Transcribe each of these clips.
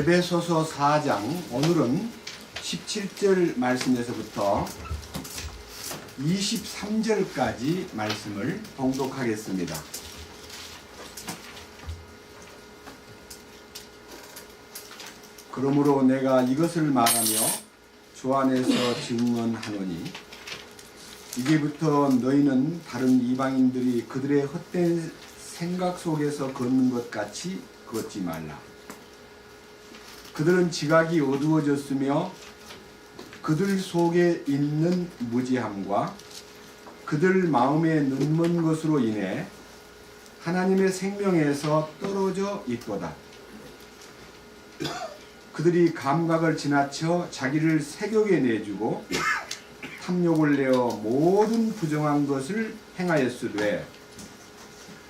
에베소서 4장 오늘은 17절 말씀에서부터 23절까지 말씀을 봉독하겠습니다. 그러므로 내가 이것을 말하며 주 안에서 증언하노니 이제부터 너희는 다른 이방인들이 그들의 헛된 생각 속에서 걷는 것 같이 걷지 말라. 그들은 지각이 어두워졌으며 그들 속에 있는 무지함과 그들 마음에 눈먼 것으로 인해 하나님의 생명에서 떨어져 있도다. 그들이 감각을 지나쳐 자기를 색욕에 내주고 탐욕을 내어 모든 부정한 것을 행하였으되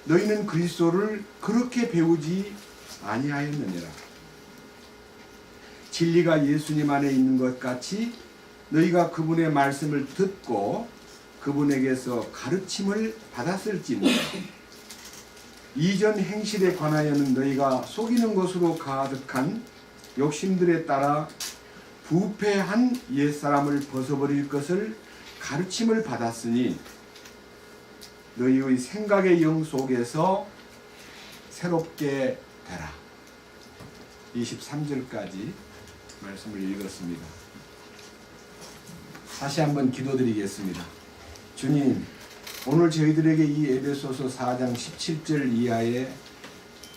너희는 그리스도를 그렇게 배우지 아니하였느니라. 진리가 예수님 안에 있는 것 같이 너희가 그분의 말씀을 듣고 그분에게서 가르침을 받았을지니 이전 행실에 관하여는 너희가 속이는 것으로 가득한 욕심들에 따라 부패한 옛사람을 벗어버릴 것을 가르침을 받았으니 너희의 생각의 영 속에서 새롭게 되라. 23절까지 말씀을 읽었습니다. 다시 한번 기도드리겠습니다. 주님, 오늘 저희들에게 이 에베소서 4장 17절 이하의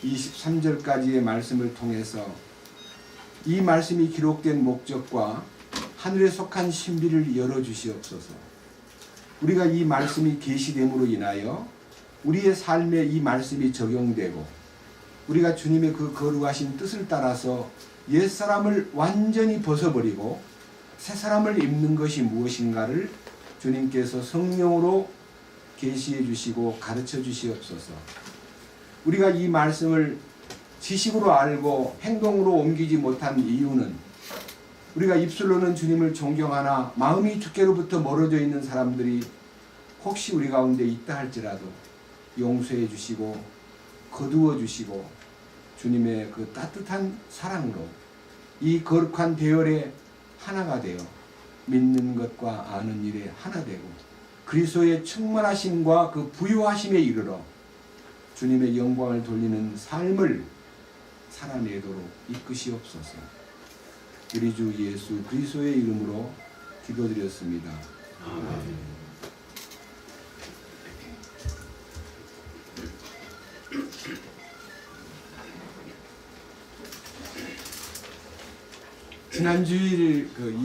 23절까지의 말씀을 통해서 이 말씀이 기록된 목적과 하늘에 속한 신비를 열어주시옵소서. 우리가 이 말씀이 계시됨으로 인하여 우리의 삶에 이 말씀이 적용되고 우리가 주님의 그 거룩하신 뜻을 따라서 옛사람을 완전히 벗어버리고 새사람을 입는 것이 무엇인가를 주님께서 성령으로 계시해 주시고 가르쳐 주시옵소서. 우리가 이 말씀을 지식으로 알고 행동으로 옮기지 못한 이유는 우리가 입술로는 주님을 존경하나 마음이 주께로부터 멀어져 있는 사람들이 혹시 우리 가운데 있다 할지라도 용서해 주시고 거두어 주시고 주님의 그 따뜻한 사랑으로 이 거룩한 대열에 하나가 되어 믿는 것과 아는 일에 하나 되고 그리스도의 충만하심과 그 부유하심에 이르러 주님의 영광을 돌리는 삶을 살아내도록 이끄시옵소서. 우리 주 예수 그리스도의 이름으로 기도드렸습니다. 아멘. 지난 주일 그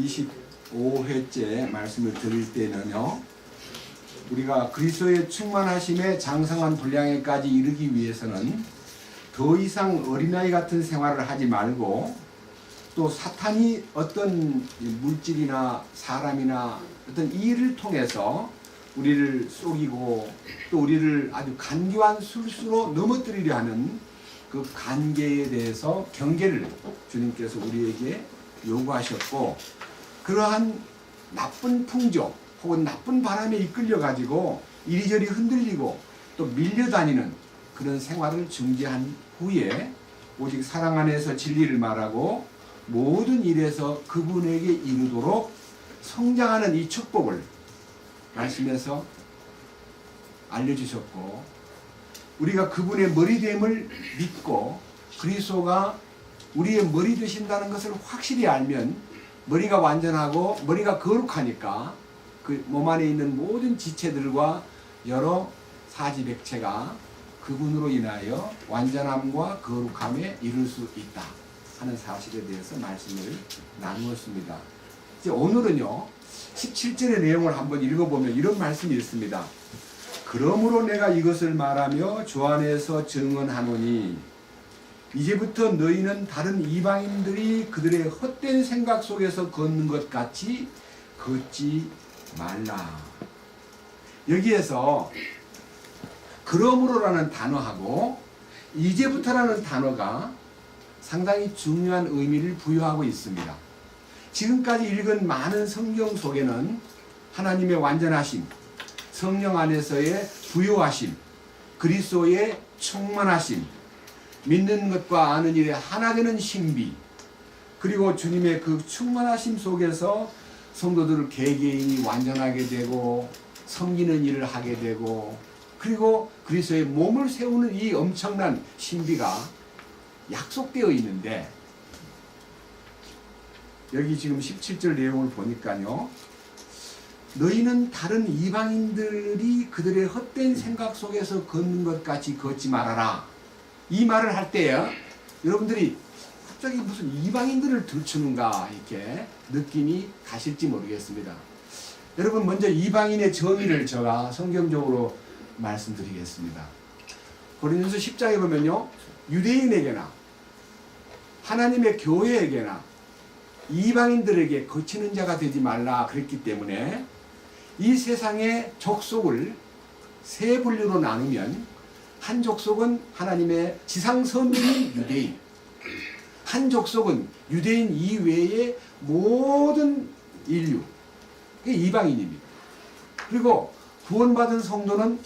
25회째 말씀을 드릴 때는요, 우리가 그리스도의 충만하심에 장성한 분량에까지 이르기 위해서는 더 이상 어린아이 같은 생활을 하지 말고 또 사탄이 어떤 물질이나 사람이나 어떤 일을 통해서 우리를 속이고 또 우리를 아주 간교한 술수로 넘어뜨리려 하는 그 관계에 대해서 경계를 주님께서 우리에게 요구하셨고, 그러한 나쁜 풍조 혹은 나쁜 바람에 이끌려 가지고 이리저리 흔들리고 또 밀려다니는 그런 생활을 중지한 후에 오직 사랑 안에서 진리를 말하고 모든 일에서 그분에게 이르도록 성장하는 이 축복을 말씀에서 알려주셨고, 우리가 그분의 머리됨을 믿고 그리스도가 우리의 머리 되신다는 것을 확실히 알면 머리가 완전하고 머리가 거룩하니까 그 몸 안에 있는 모든 지체들과 여러 사지백체가 그분으로 인하여 완전함과 거룩함에 이룰 수 있다 하는 사실에 대해서 말씀을 나누었습니다. 이제 오늘은요 17절의 내용을 한번 읽어보면 이런 말씀이 있습니다. 그러므로 내가 이것을 말하며 주 안에서 증언하노니 이제부터 너희는 다른 이방인들이 그들의 헛된 생각 속에서 걷는 것 같이 걷지 말라. 여기에서 그러므로라는 단어하고 이제부터라는 단어가 상당히 중요한 의미를 부여하고 있습니다. 지금까지 읽은 많은 성경 속에는 하나님의 완전하심, 성령 안에서의 부유하심, 그리스도의 충만하심, 믿는 것과 아는 일에 하나 되는 신비, 그리고 주님의 그 충만하심 속에서 성도들을 개개인이 완전하게 되고 섬기는 일을 하게 되고 그리고 그리스도의 몸을 세우는 이 엄청난 신비가 약속되어 있는데 여기 지금 17절 내용을 보니까요. 너희는 다른 이방인들이 그들의 헛된 생각 속에서 걷는 것 같이 걷지 말아라. 이 말을 할 때요. 여러분들이 갑자기 무슨 이방인들을 들추는가 이렇게 느낌이 가실지 모르겠습니다. 여러분 먼저 이방인의 정의를 제가 성경적으로 말씀드리겠습니다. 고린도서 10장에 보면요. 유대인에게나 하나님의 교회에게나 이방인들에게 거치는 자가 되지 말라 그랬기 때문에 이 세상의 족속을 세 분류로 나누면 한 족속은 하나님의 지상선민인 유대인, 한 족속은 유대인 이외의 모든 인류, 이방인입니다. 그리고 구원받은 성도는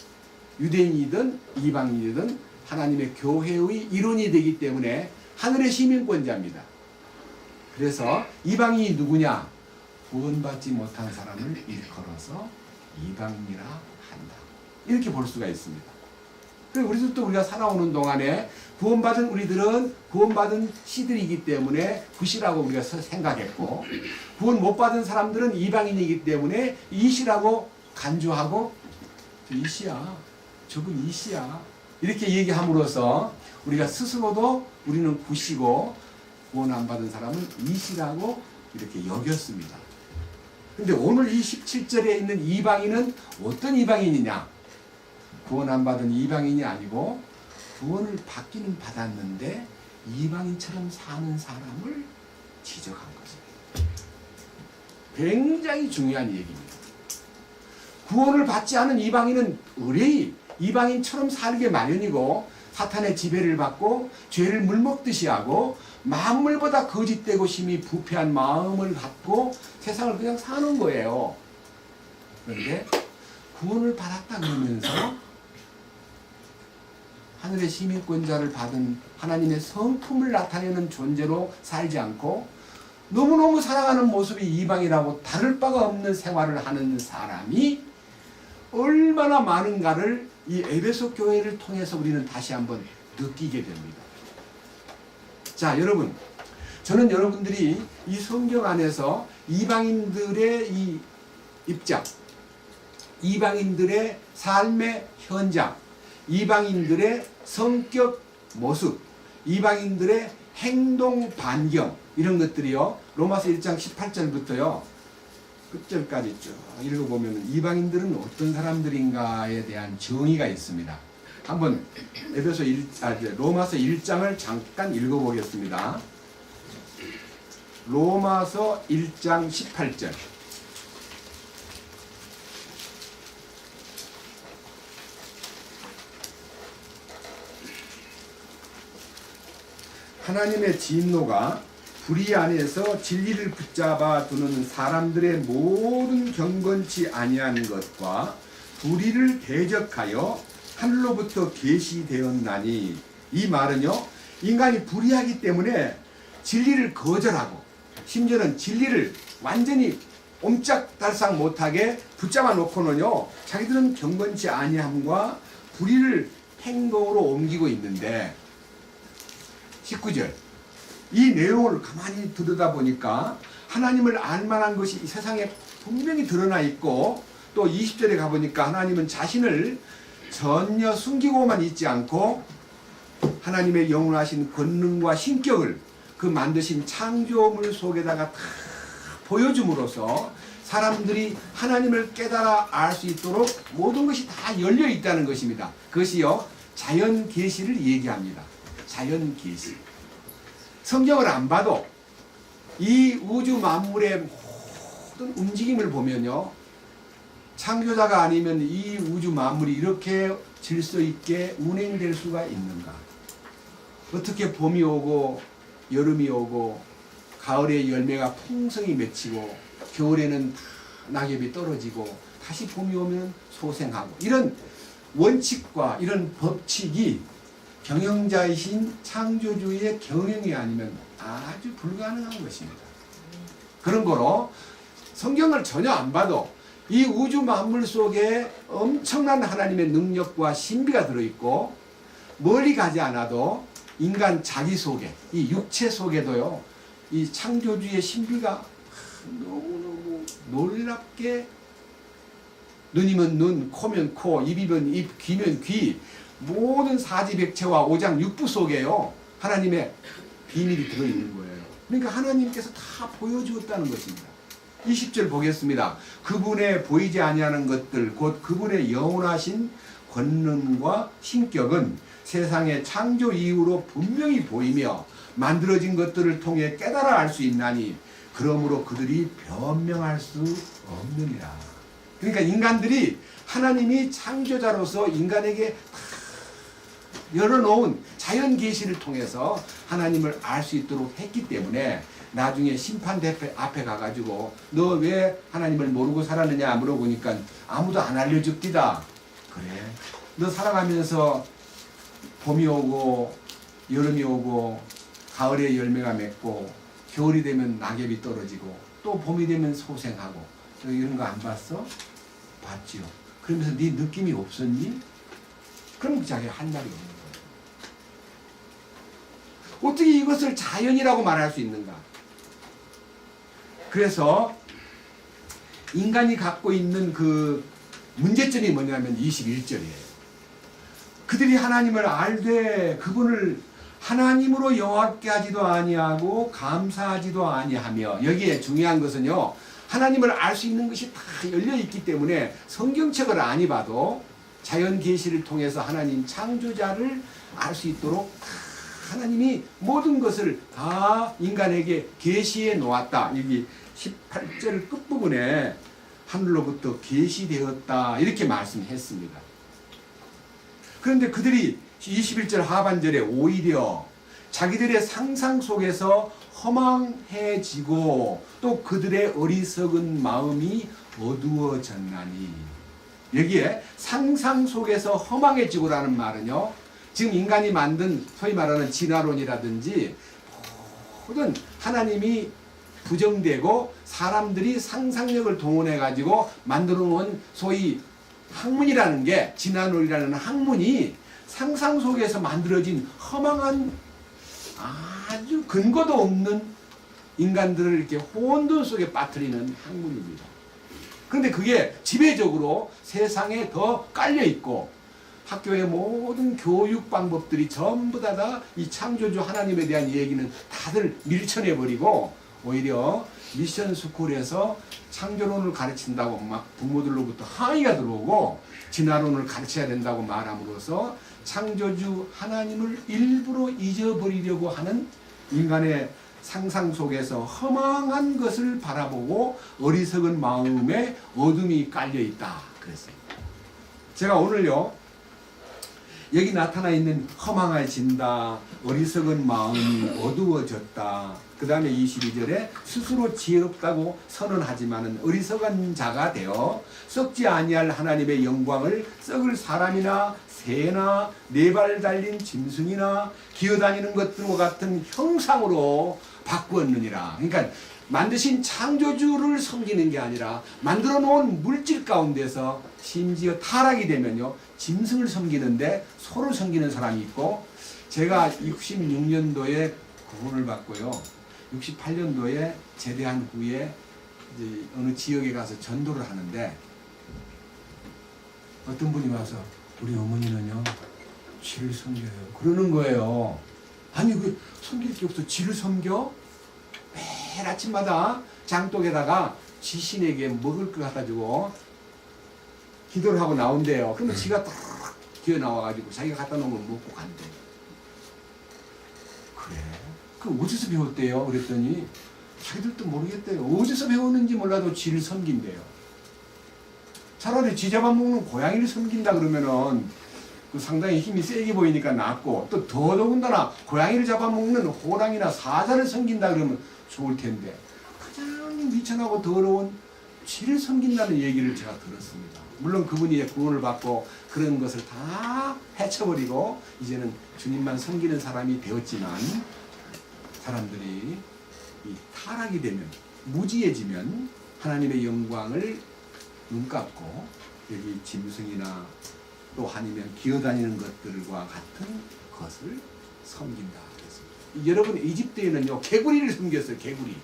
유대인이든 이방인이든 하나님의 교회의 일원이 되기 때문에 하늘의 시민권자입니다. 그래서 이방인이 누구냐? 구원받지 못한 사람을 일컬어서 이방인이라 한다. 이렇게 볼 수가 있습니다. 그리고 우리들도 우리가 살아오는 동안에 구원받은 우리들은 구원받은 씨들이기 때문에 굿이라고 우리가 생각했고 구원 못 받은 사람들은 이방인이기 때문에 이시라고 간주하고 저 이시야, 저분 이시야 이렇게 얘기함으로써 우리가 스스로도 우리는 굿이고 구원 안 받은 사람은 이시라고 이렇게 여겼습니다. 근데 오늘 이 17절에 있는 이방인은 어떤 이방인이냐? 구원 안 받은 이방인이 아니고 구원을 받기는 받았는데 이방인처럼 사는 사람을 지적한 것입니다. 굉장히 중요한 얘기입니다. 구원을 받지 않은 이방인은 의뢰이 이방인처럼 살게 마련이고 사탄의 지배를 받고 죄를 물먹듯이 하고 만물보다 거짓되고 심히 부패한 마음을 갖고 세상을 그냥 사는 거예요. 그런데 구원을 받았다 그러면서 하늘의 시민권자를 받은 하나님의 성품을 나타내는 존재로 살지 않고 너무너무 사랑하는 모습이 이방이라고 다를 바가 없는 생활을 하는 사람이 얼마나 많은가를 이 에베소 교회를 통해서 우리는 다시 한번 느끼게 됩니다. 자, 여러분, 저는 여러분들이 이 성경 안에서 이방인들의 이 입장, 이방인들의 삶의 현장, 이방인들의 성격 모습, 이방인들의 행동 반경 이런 것들이요. 로마서 1장 18절부터요. 끝절까지 쭉 읽어보면 이방인들은 어떤 사람들인가에 대한 정의가 있습니다. 한번 로마서 1장을 잠깐 읽어보겠습니다. 로마서 1장 18절. 하나님의 진노가 불의 안에서 진리를 붙잡아 두는 사람들의 모든 경건치 아니한 것과 불의를 대적하여 하늘로부터 계시되었나니, 이 말은요, 인간이 불의하기 때문에 진리를 거절하고 심지어는 진리를 완전히 옴짝달싹 못하게 붙잡아 놓고는요, 자기들은 경건치 아니함과 불의를 행동으로 옮기고 있는데, 19절, 이 내용을 가만히 들여다보니까 하나님을 알만한 것이 이 세상에 분명히 드러나 있고, 또 20절에 가보니까 하나님은 자신을 전혀 숨기고만 있지 않고 하나님의 영원하신 권능과 신격을 그 만드신 창조물 속에다가 다 보여줌으로써 사람들이 하나님을 깨달아 알 수 있도록 모든 것이 다 열려 있다는 것입니다. 그것이요, 자연 계시를 얘기합니다. 자연 계시. 성경을 안 봐도 이 우주 만물의 모든 움직임을 보면요, 창조자가 아니면 이 우주 만물이 이렇게 질서 있게 운행될 수가 있는가? 어떻게 봄이 오고 여름이 오고 가을에 열매가 풍성히 맺히고 겨울에는 낙엽이 떨어지고 다시 봄이 오면 소생하고, 이런 원칙과 이런 법칙이 경영자이신 창조주의 경영이 아니면 아주 불가능한 것입니다. 그런 거로 성경을 전혀 안 봐도 이 우주 만물 속에 엄청난 하나님의 능력과 신비가 들어있고 멀리 가지 않아도 인간 자기 속에 이 육체 속에도요 이 창조주의 신비가 너무너무 놀랍게 눈이면 눈, 코면 코, 입이면 입, 귀면 귀 모든 사지백체와 오장육부 속에요 하나님의 비밀이 들어있는 거예요. 그러니까 하나님께서 다 보여주었다는 것입니다. 20절 보겠습니다. 그분의 보이지 아니하는 것들 곧 그분의 영원하신 권능과 신격은 세상의 창조 이후로 분명히 보이며 만들어진 것들을 통해 깨달아 알 수 있나니 그러므로 그들이 변명할 수 없느니라. 그러니까 인간들이 하나님이 창조자로서 인간에게 열어놓은 자연 계시를 통해서 하나님을 알 수 있도록 했기 때문에 나중에 심판대 앞에 가가지고 너 왜 하나님을 모르고 살았느냐 물어보니까 아무도 안 알려줍디다. 그래 너 살아가면서 봄이 오고 여름이 오고 가을에 열매가 맺고 겨울이 되면 낙엽이 떨어지고 또 봄이 되면 소생하고 너 이런 거 안 봤어? 봤지요. 그러면서 네 느낌이 없었니? 그럼 자기가 할 말이 없는 거예요. 어떻게 이것을 자연이라고 말할 수 있는가? 그래서 인간이 갖고 있는 그 문제점이 뭐냐면 21절이에요. 그들이 하나님을 알되 그분을 하나님으로 영화롭게 하지도 아니하고 감사하지도 아니하며 여기에 중요한 것은요. 하나님을 알 수 있는 것이 다 열려있기 때문에 성경책을 안 봐도 자연 계시를 통해서 하나님 창조자를 알 수 있도록 하나님이 모든 것을 다 인간에게 계시해 놓았다. 여기 18절 끝부분에 하늘로부터 계시되었다 이렇게 말씀했습니다. 그런데 그들이 21절 하반절에 오히려 자기들의 상상 속에서 허망해지고 또 그들의 어리석은 마음이 어두워졌나니 여기에 상상 속에서 허망해지고라는 말은요 지금 인간이 만든 소위 말하는 진화론이라든지 모든 하나님이 부정되고 사람들이 상상력을 동원해 가지고 만들어 놓은 소위 학문이라는 게 진화론이라는 학문이 상상 속에서 만들어진 허망한 아주 근거도 없는 인간들을 이렇게 혼돈 속에 빠뜨리는 학문입니다. 그런데 그게 지배적으로 세상에 더 깔려 있고 학교의 모든 교육 방법들이 전부 다 이 창조주 하나님에 대한 얘기는 다들 밀쳐내 버리고 오히려 미션 스쿨에서 창조론을 가르친다고 막 부모들로부터 항의가 들어오고 진화론을 가르쳐야 된다고 말함으로써 창조주 하나님을 일부러 잊어버리려고 하는 인간의 상상 속에서 허망한 것을 바라보고 어리석은 마음에 어둠이 깔려있다 그랬습니다. 제가 오늘요 여기 나타나 있는 허망해진다, 어리석은 마음이 어두워졌다. 그 다음에 22절에 스스로 지혜롭다고 선언하지만은 어리석은 자가 되어 썩지 아니할 하나님의 영광을 썩을 사람이나 새나 네 발 달린 짐승이나 기어다니는 것들과 같은 형상으로 바꾸었느니라. 그러니까 만드신 창조주를 섬기는 게 아니라 만들어 놓은 물질 가운데서 심지어 타락이 되면요 짐승을 섬기는데 소를 섬기는 사람이 있고 제가 66년도에 구원을 받고요 68년도에 제대한 후에 이제 어느 지역에 가서 전도를 하는데 어떤 분이 와서 우리 어머니는요 쥐를 섬겨요 그러는 거예요. 아니 그 섬길 게 없어 쥐를 섬겨? 매일 아침마다 장독에다가 지신에게 먹을 거 갖다 주고 기도를 하고 나온대요. 그러면 지가 딱 기어 나와가지고 자기가 갖다 놓으면 먹고 간대. 그래? 그 어디서 배웠대요? 그랬더니 자기들도 모르겠대요. 어디서 배웠는지 몰라도 쥐를 섬긴대요. 차라리 쥐 잡아먹는 고양이를 섬긴다 그러면은 그 상당히 힘이 세게 보이니까 낫고 또 더더군다나 고양이를 잡아먹는 호랑이나 사자를 섬긴다 그러면 좋을 텐데 가장 미천하고 더러운 주를 섬긴다는 얘기를 제가 들었습니다. 물론 그분이 구원을 받고 그런 것을 다 헤쳐버리고 이제는 주님만 섬기는 사람이 되었지만, 사람들이 이 타락이 되면, 무지해지면 하나님의 영광을 눈감고 여기 짐승이나 또 아니면 기어다니는 것들과 같은 것을 섬긴다 그랬습니다. 여러분, 이집트에는요 개구리를 섬겼어요. 개구리.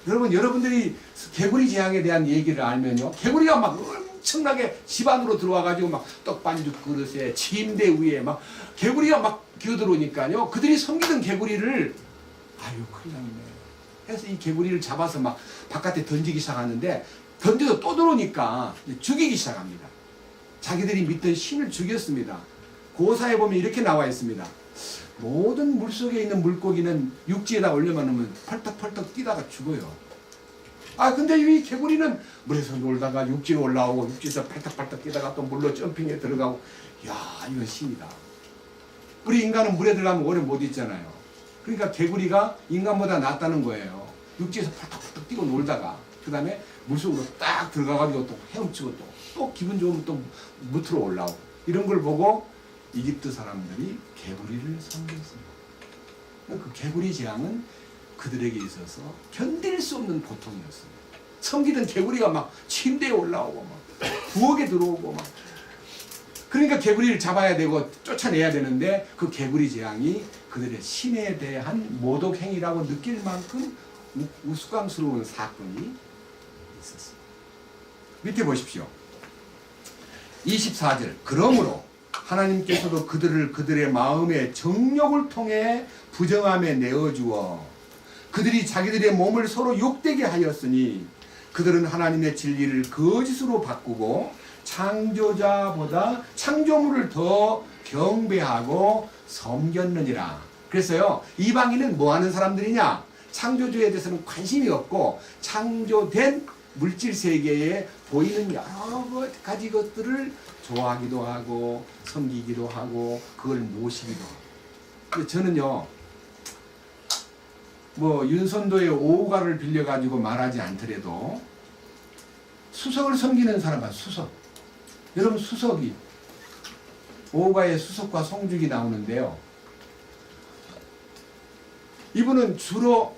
여러분들이 개구리 재앙에 대한 얘기를 알면요, 개구리가 막 엄청나게 집 안으로 들어와가지고 막 떡반죽 그릇에 침대 위에 막 개구리가 막 기어들어오니까요, 그들이 섬기던 개구리를 아유 큰일 났네 해서 이 개구리를 잡아서 막 바깥에 던지기 시작하는데, 던져도 또 들어오니까 죽이기 시작합니다. 자기들이 믿던 신을 죽였습니다. 고사에 보면 이렇게 나와 있습니다. 모든 물속에 있는 물고기는 육지에다 올려놓으면 펄떡펄떡 뛰다가 죽어요. 아 근데 이 개구리는 물에서 놀다가 육지로 올라오고 육지에서 펄떡펄떡 뛰다가 또 물로 점핑해 들어가고, 야 이건 신이다. 우리 인간은 물에 들어가면 오래 못 있잖아요. 그러니까 개구리가 인간보다 낫다는 거예요. 육지에서 펄떡펄떡 뛰고 놀다가 그 다음에 물속으로 딱 들어가가지고 또 헤엄치고 또 기분 좋으면 또 무트로 올라오고, 이런 걸 보고 이집트 사람들이 개구리를 섬겼습니다. 그 개구리 재앙은 그들에게 있어서 견딜 수 없는 고통이었습니다. 섬기던 개구리가 막 침대에 올라오고 막 부엌에 들어오고 막, 그러니까 개구리를 잡아야 되고 쫓아내야 되는데, 그 개구리 재앙이 그들의 신에 대한 모독 행위라고 느낄 만큼 우스꽝스러운 사건이 있었습니다. 밑에 보십시오. 24절. 그러므로 하나님께서도 그들을 그들의 마음의 정욕을 통해 부정함에 내어주어 그들이 자기들의 몸을 서로 욕되게 하였으니, 그들은 하나님의 진리를 거짓으로 바꾸고 창조자보다 창조물을 더 경배하고 섬겼느니라. 그래서요, 이방인은 뭐 하는 사람들이냐? 창조주에 대해서는 관심이 없고 창조된 물질 세계에 보이는 여러 가지 것들을 좋아하기도 하고 섬기기도 하고 그걸 모시기도 하고. 저는요, 뭐 윤선도의 오후가를 빌려가지고 말하지 않더라도 수석을 섬기는 사람은 수석. 여러분, 수석이 오후가의 수석과 송죽이 나오는데요, 이분은 주로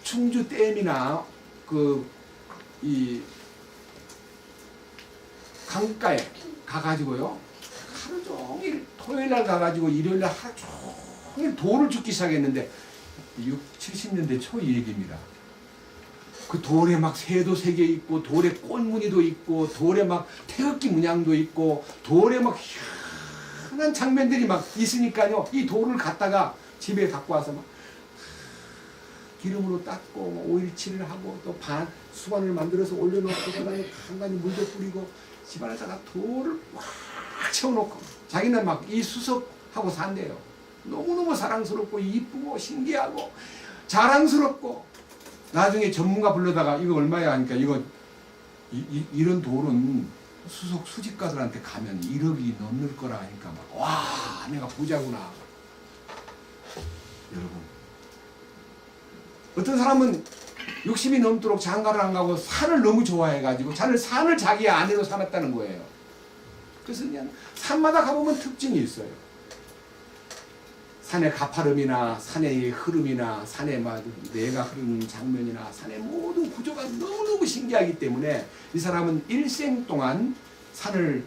충주 댐이나 이 강가에 가가지고요, 하루 종일 토요일날 가가지고 일요일날 하루 종일 돌을 줍기 시작했는데, 70년대 초 얘기입니다. 그 돌에 막 새도 3개 있고 돌에 꽃무늬도 있고 돌에 막 태극기 문양도 있고 돌에 막 희한한 장면들이 막 있으니까요, 이 돌을 갖다가 집에 갖고 와서 막 기름으로 닦고 오일칠을 하고 또 수건을 만들어서 올려놓고 그다음에 간간히 물도 뿌리고 집안에다가 돌을 막 채워놓고 자기는 막 이 수석하고 산대요. 너무너무 사랑스럽고 이쁘고 신기하고 자랑스럽고, 나중에 전문가 불러다가 이거 얼마야 하니까 이런 돌은 수석 수집가들한테 가면 1억이 넘을 거라 하니까 막, 와 내가 부자구나. 여러분, 어떤 사람은 60이 넘도록 장가를 안 가고 산을 너무 좋아해가지고 산을 자기 아내로 삼았다는 거예요. 그래서 그냥 산마다 가보면 특징이 있어요. 산의 가파름이나 산의 흐름이나 산의 내가 흐르는 장면이나 산의 모든 구조가 너무너무 신기하기 때문에 이 사람은 일생 동안 산을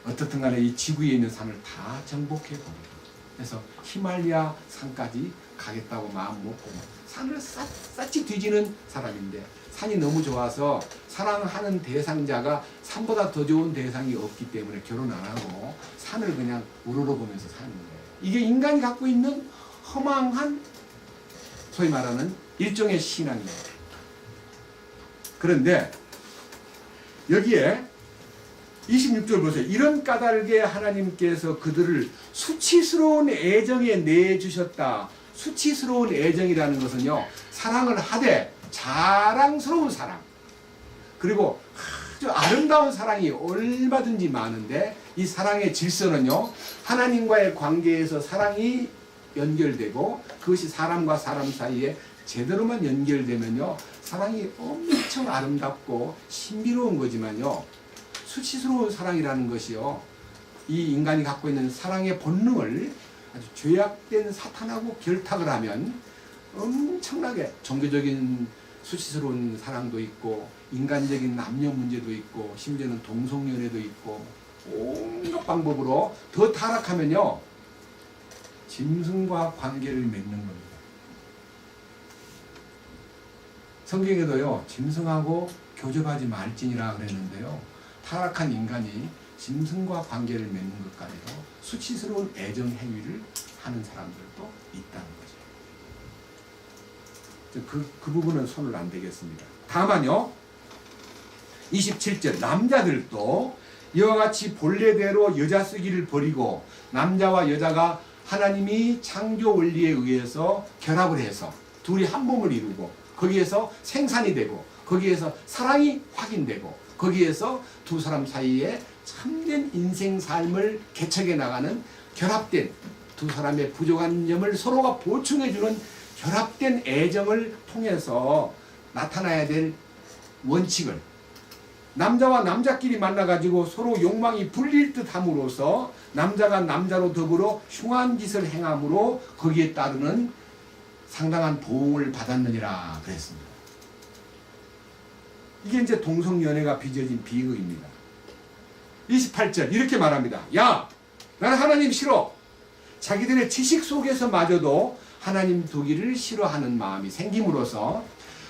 어떻든 간에 이 지구에 있는 산을 다 정복해 봅니다. 그래서 히말리아 산까지 가겠다고 마음 먹고 산을 샅샅이 뒤지는 사람인데, 산이 너무 좋아서 사랑하는 대상자가 산보다 더 좋은 대상이 없기 때문에 결혼 안 하고 산을 그냥 우러러보면서 사는 거예요. 이게 인간이 갖고 있는 허망한 소위 말하는 일종의 신앙이에요. 그런데 여기에 26절 보세요. 이런 까닭에 하나님께서 그들을 수치스러운 애정에 내주셨다. 수치스러운 애정이라는 것은요, 사랑을 하되 자랑스러운 사랑, 그리고 아주 아름다운 사랑이 얼마든지 많은데, 이 사랑의 질서는요, 하나님과의 관계에서 사랑이 연결되고 그것이 사람과 사람 사이에 제대로만 연결되면요 사랑이 엄청 아름답고 신비로운 거지만요 수치스러운 사랑이라는 것이요 이 인간이 갖고 있는 사랑의 본능을 아주 죄악된 사탄하고 결탁을 하면 엄청나게 종교적인 수치스러운 사랑도 있고 인간적인 남녀 문제도 있고 심지어는 동성연애도 있고 온갖 방법으로 더 타락하면요 짐승과 관계를 맺는 겁니다. 성경에도요 짐승하고 교접하지 말지니라 그랬는데요 타락한 인간이 짐승과 관계를 맺는 것까지도 수치스러운 애정 행위를 하는 사람들도 있다는 거죠. 그 부분은 손을 안 대겠습니다. 다만요 27절 남자들도 이와 같이 본래대로 여자 쓰기를 버리고 남자와 여자가 하나님이 창조 원리에 의해서 결합을 해서 둘이 한 몸을 이루고 거기에서 생산이 되고 거기에서 사랑이 확인되고 거기에서 두 사람 사이에 참된 인생 삶을 개척해 나가는 결합된 두 사람의 부족한 점을 서로가 보충해주는 결합된 애정을 통해서 나타나야 될 원칙을 남자와 남자끼리 만나가지고 서로 욕망이 불릴 듯 함으로써 남자가 남자로 더불어 흉한 짓을 행함으로 거기에 따르는 상당한 보응을 받았느니라 그랬습니다. 이게 이제 동성연애가 빚어진 비극입니다. 28절 이렇게 말합니다. 야, 나는 하나님 싫어. 자기들의 지식 속에서마저도 하나님 두기를 싫어하는 마음이 생김으로써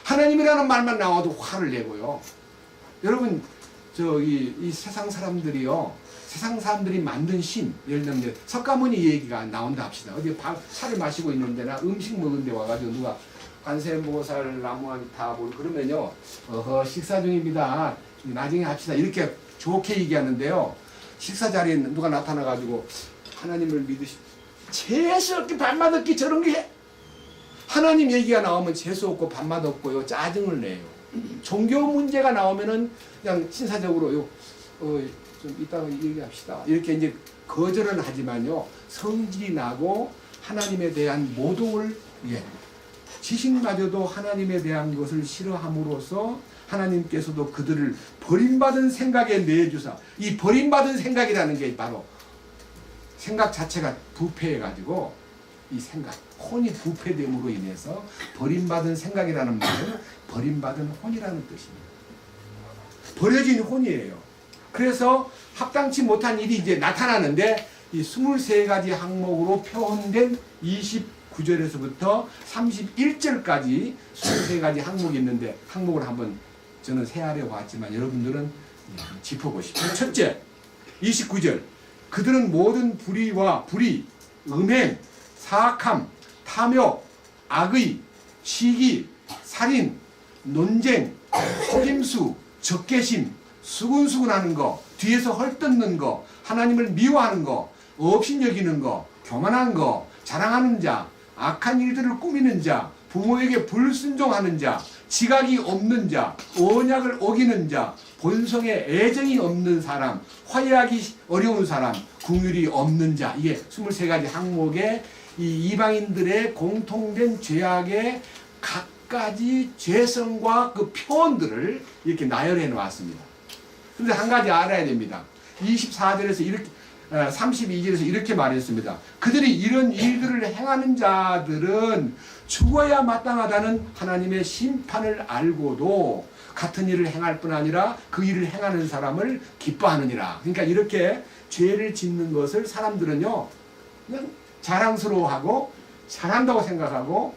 하나님이라는 말만 나와도 화를 내고요. 여러분 이 세상 사람들이요 세상 사람들이 만든 신 예를 들면 석가모니 얘기가 나온다 합시다. 어디 차를 마시고 있는 데나 음식 먹은 데 와가지고 누가 관세음보살 나무아미타 그러면요 식사 중입니다. 나중에 합시다. 이렇게 좋게 얘기하는데요. 식사 자리에 누가 나타나가지고 하나님을 믿으시 재수 없게 밥맛 없게 저런 게 하나님 얘기가 나오면 재수 없고 밥맛 없고요 짜증을 내요. 종교 문제가 나오면은 그냥 신사적으로 좀 이따가 얘기합시다. 이렇게 이제 거절은 하지만요 성질이 나고 하나님에 대한 모독을 지식마저도 하나님에 대한 것을 싫어함으로써 하나님께서도 그들을 버림받은 생각에 내주사 이 버림받은 생각이라는 게 바로 생각 자체가 부패해가지고 이 생각 혼이 부패됨으로 인해서 버림받은 생각이라는 말은 버림받은 혼이라는 뜻입니다. 버려진 혼이에요. 그래서 합당치 못한 일이 이제 나타나는데 이 23가지 항목으로 표현된 29절에서부터 31절까지 23가지 항목이 있는데 항목을 한번 저는 세하려고 했지만 여러분들은 짚어보십시오. 첫째 29절 그들은 모든 불의와 불의, 음행, 사악함, 탐욕, 악의, 시기, 살인, 논쟁, 속임수, 적개심, 수군수군하는 거, 뒤에서 헐뜯는 거, 하나님을 미워하는 거, 업신여기는 거, 교만한 거, 자랑하는 자, 악한 일들을 꾸미는 자, 부모에게 불순종하는 자, 지각이 없는 자, 언약을 어기는 자, 본성에 애정이 없는 사람, 화해하기 어려운 사람, 긍휼이 없는 자. 이게 23가지 항목의 이 이방인들의 공통된 죄악의 각가지 죄성과 그 표현들을 이렇게 나열해 놓았습니다. 그런데 한 가지 알아야 됩니다. 24절에서 이렇게 32절에서 이렇게 말했습니다. 그들이 이런 일들을 행하는 자들은 죽어야 마땅하다는 하나님의 심판을 알고도 같은 일을 행할 뿐 아니라 그 일을 행하는 사람을 기뻐하느니라. 그러니까 이렇게 죄를 짓는 것을 사람들은요 그냥 자랑스러워하고 잘한다고 생각하고